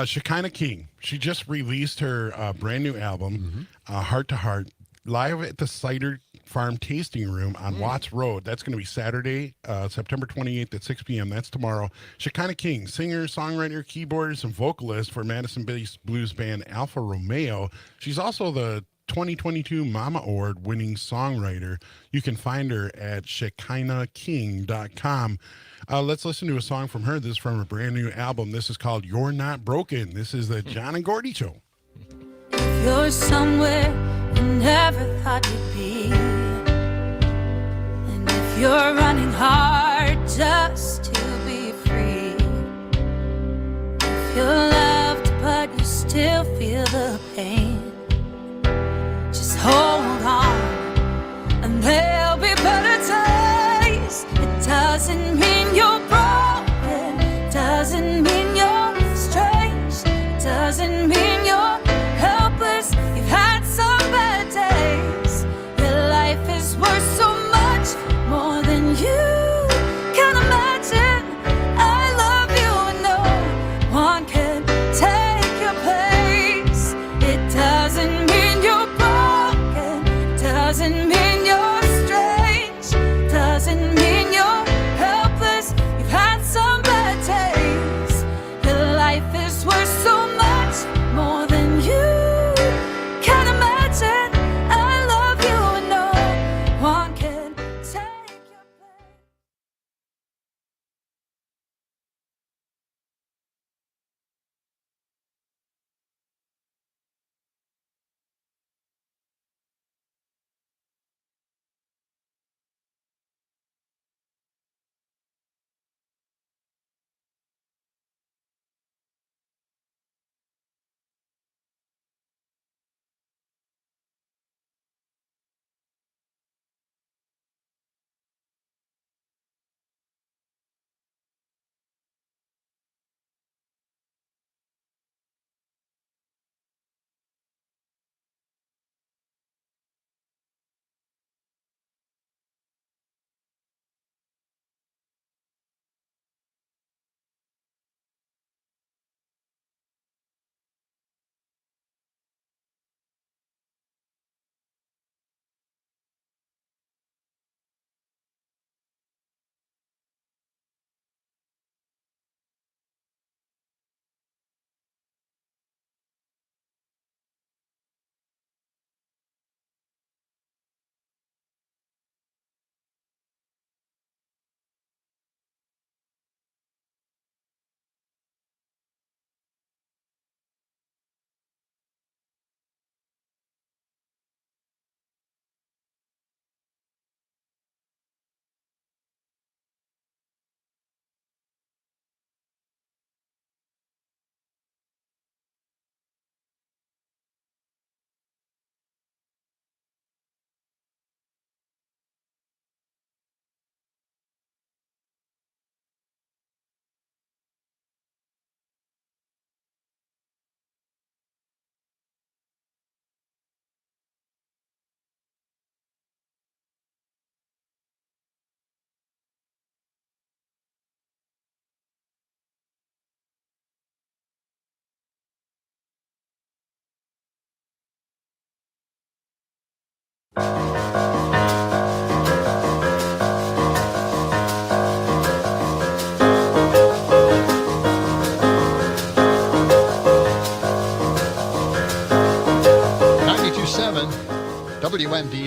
Shekinah King. She just released her brand new album, Heart to Heart, live at the Cider Farm Tasting Room on Watts Road. That's going to be Saturday, September 28th at 6 p.m. That's tomorrow. Shekinah King, singer, songwriter, keyboardist, and vocalist for Madison-based blues band Alfa Romeo. She's also the 2022 Mama Award winning songwriter. You can find her at shekinahking.com. Let's listen to a song from her. This is from a brand new album. This is called You're Not Broken. This is the John and Gordy Show. If you're somewhere you never thought you'd be, and if you're running hard just to be free, if you're loved but you still feel the pain, just hold on and there'll be better days. It doesn't mean you're broken, doesn't mean you're strange, doesn't mean you're helpless. You've had some bad days. Your life is worth so much more than you can imagine. I love you and no one can take your place. It doesn't mean you're broken, doesn't mean you're strange, doesn't mean you're helpless.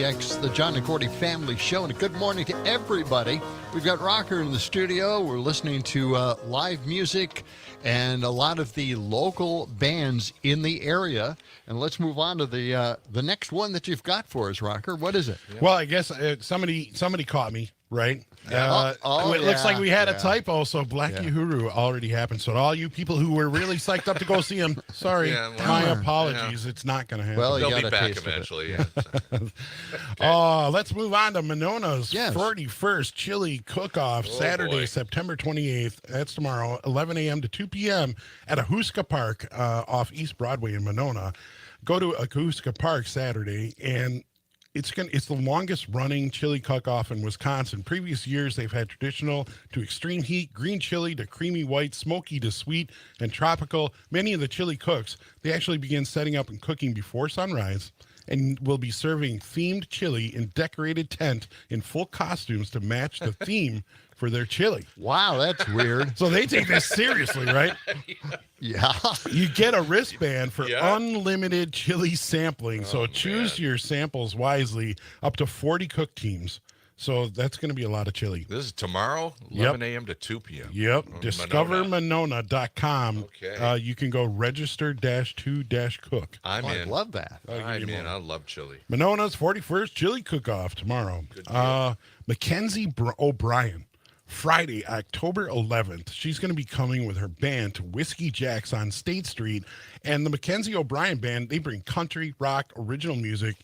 WMDX, the John and Gordy Family Show, and a good morning to everybody. We've got Rökker in the studio. We're listening to live music and a lot of the local bands in the area. And let's move on to the next one that you've got for us, Rökker. What is it? Well, I guess somebody caught me, right? It looks like we had a typo, so Black Uhuru already happened. So to all you people who were really psyched up to go see him, sorry, my apologies. It's not going to happen. Well, they'll be back eventually. Let's move on to Monona's 41st Chili Cook-Off, Saturday, September 28th. That's tomorrow, 11 a.m. to 2 p.m. at Ahuska Park off East Broadway in Monona. Go to Ahuska Park Saturday, and it's the longest running chili cook-off in Wisconsin. Previous years, they've had traditional to extreme heat, green chili to creamy white, smoky to sweet, and tropical. Many of the chili cooks, they actually begin setting up and cooking before sunrise and will be serving themed chili in decorated tent in full costumes to match the theme for their chili. Wow, that's weird. So they take this seriously, right? Yeah. You get a wristband for unlimited chili sampling. So choose your samples wisely, up to 40 cook teams. So that's going to be a lot of chili. This is tomorrow, 11 a.m. to 2 p.m. Yep. DiscoverMonona.com. Okay. You can go register-to-cook. I'm in. I love that. I'm in. I love chili. Monona's 41st Chili Cook-Off tomorrow. Mackenzie O'Brien. Friday, October 11th, she's going to be coming with her band to Whiskey Jack's on State Street. And the Mackenzie O'Brien Band, they bring country, rock, original music,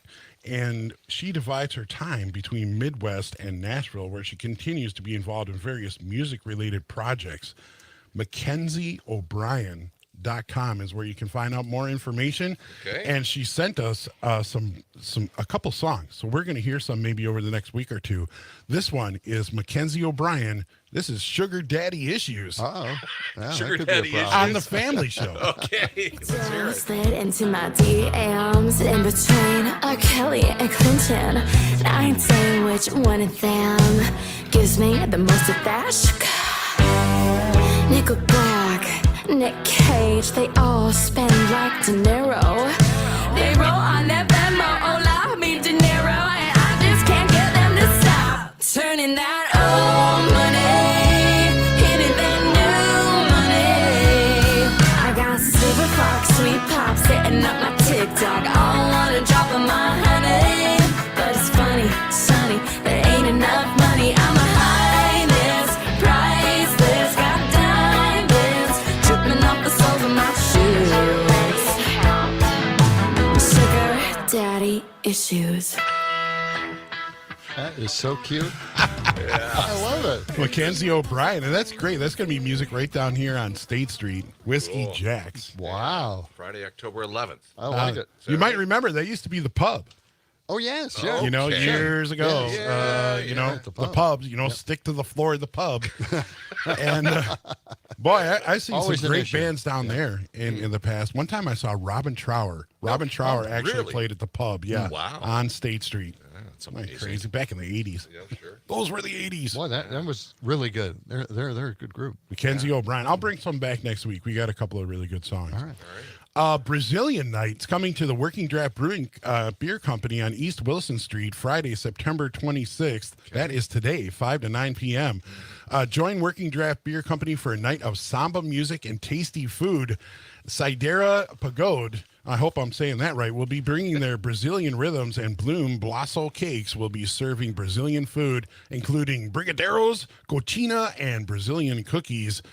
and she divides her time between Midwest and Nashville, where she continues to be involved in various music-related projects. MackenzieO'Brien.com is where you can find out more information. Okay. And she sent us a couple songs, so we're going to hear some maybe over the next week or two. This one is Mackenzie O'Brien. This is Sugar Daddy Issues. Yeah, Sugar Daddy Issues on the Family Show. Okay, let's hear it. Slid into my DMs in between Kelly and Clinton. And I ain't saying which one of them gives me the most of that sugar. Nickelback, Nick Cage, they all spend like De Niro. They roll on that Venmo, hola, mi dinero, and I just can't get them to stop turning that old money, hitting that new money. I got silver fox, sweet pop, setting up my TikTok. I wanna drop on my honey, but it's funny, sunny, there ain't enough money. I'm a highness, priceless, got diamonds dripping off the soles of my shoes. Sugar daddy issues. That is so cute. I love it. Mackenzie O'Brien, and that's great. That's going to be music right down here on State Street, Whiskey Jack's. Wow. Friday, October 11th. I like it. You might remember that used to be the pub. Oh, yes. Yeah. You know, Okay. years ago, Yeah, the pubs, stick to the floor of the pub. And boy, I seen Always some an great issue. bands down there in the past. One time I saw Robin Trower. Robin Trower actually really? played at the pub, Wow. on State Street. That's Like amazing. crazy. Back in the 80s. Yeah, sure. Those were the 80s. Boy, that was really good. They're a good group. Mackenzie O'Brien. I'll bring some back next week. We got a couple of really good songs. All right. Brazilian Nights coming to the Working Draft Brewing Beer Company on East Wilson Street, Friday, September 26th. That is today, 5 to 9 p.m. Join Working Draft Beer Company for a night of samba music and tasty food. Sidera Pagode, I hope I'm saying that right, will be bringing their Brazilian rhythms, and Bloom Blasso Cakes will be serving Brazilian food, including brigadeiros, coxinha, and Brazilian cookies.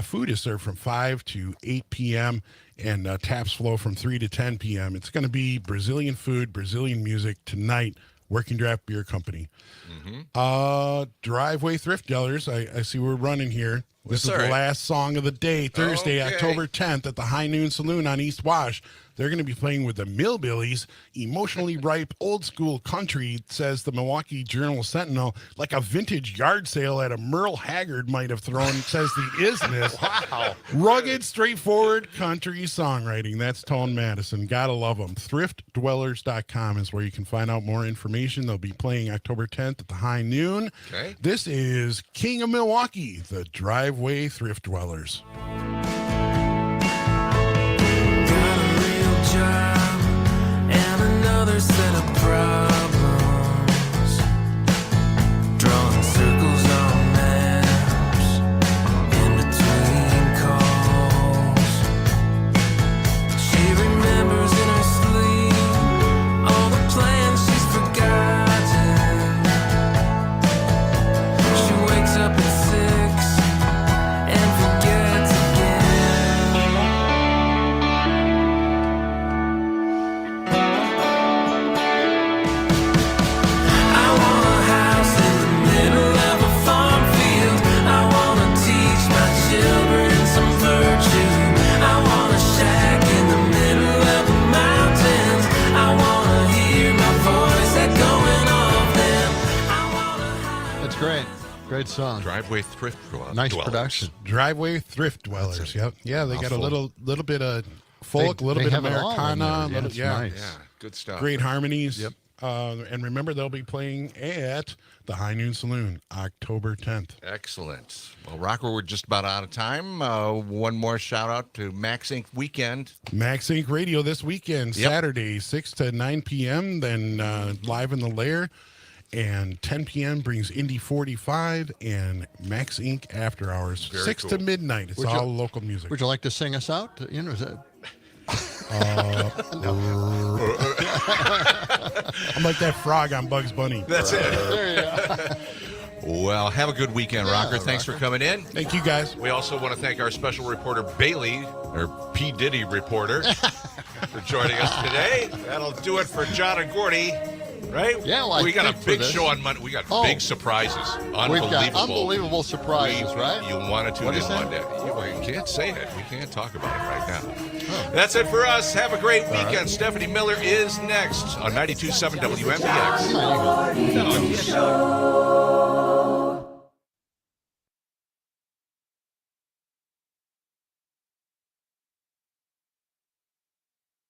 Food is served from 5 to 8 p.m., and taps flow from 3 to 10 p.m. It's going to be Brazilian food, Brazilian music tonight, Working Draft Beer Company. Driveway Thrift Dealers, I see we're running here. This is the last song of the day, Thursday, October 10th at the High Noon Saloon on East Wash. They're going to be playing with the Millbillies, emotionally ripe, old school country, says the Milwaukee Journal Sentinel, like a vintage yard sale at a Merle Haggard might have thrown, says the Isness. Wow. Rugged, straightforward country songwriting. That's Tone Madison. Gotta love them. ThriftDwellers.com is where you can find out more information. They'll be playing October 10th at the High Noon. Okay. This is King of Milwaukee, the Driveway Thrift Dwellers. Job and another set of problems. Great song. Driveway Thrift Nice Dwellers. production. Driveway Thrift Dwellers. Yep. Yeah, they got a little bit of folk, a little bit of Americana. Nice. Yeah, good stuff. Great harmonies. Yep. And remember, they'll be playing at the High Noon Saloon, October 10th. Excellent. Well, Rocker, we're just about out of time. One more shout out to Max Inc. Weekend. Max Inc. Radio this weekend, Saturday, 6 to 9 p.m., then live in the Lair. And 10 p.m. brings Indie 45 and Max Inc. After Hours, Very 6 to cool. midnight. It's all local music. Would you like to sing us out? You know, is that... I'm like that frog on Bugs Bunny. That's it. Well, have a good weekend, Rocker. Thanks for coming in. Thank you, guys. We also want to thank our special reporter, Bailey, or P. Diddy reporter, for joining us today. That'll do it for John and Gordy. Right? Yeah, well, we got a for big this. show on Monday. We got big surprises. We've Unbelievable. got unbelievable surprises, right? You want to tune What in is that? Monday. You can't say it. We can't talk about it right now. That's it for us. Have a great weekend. Stephanie Miller is next on 92.7 WMBX. Show.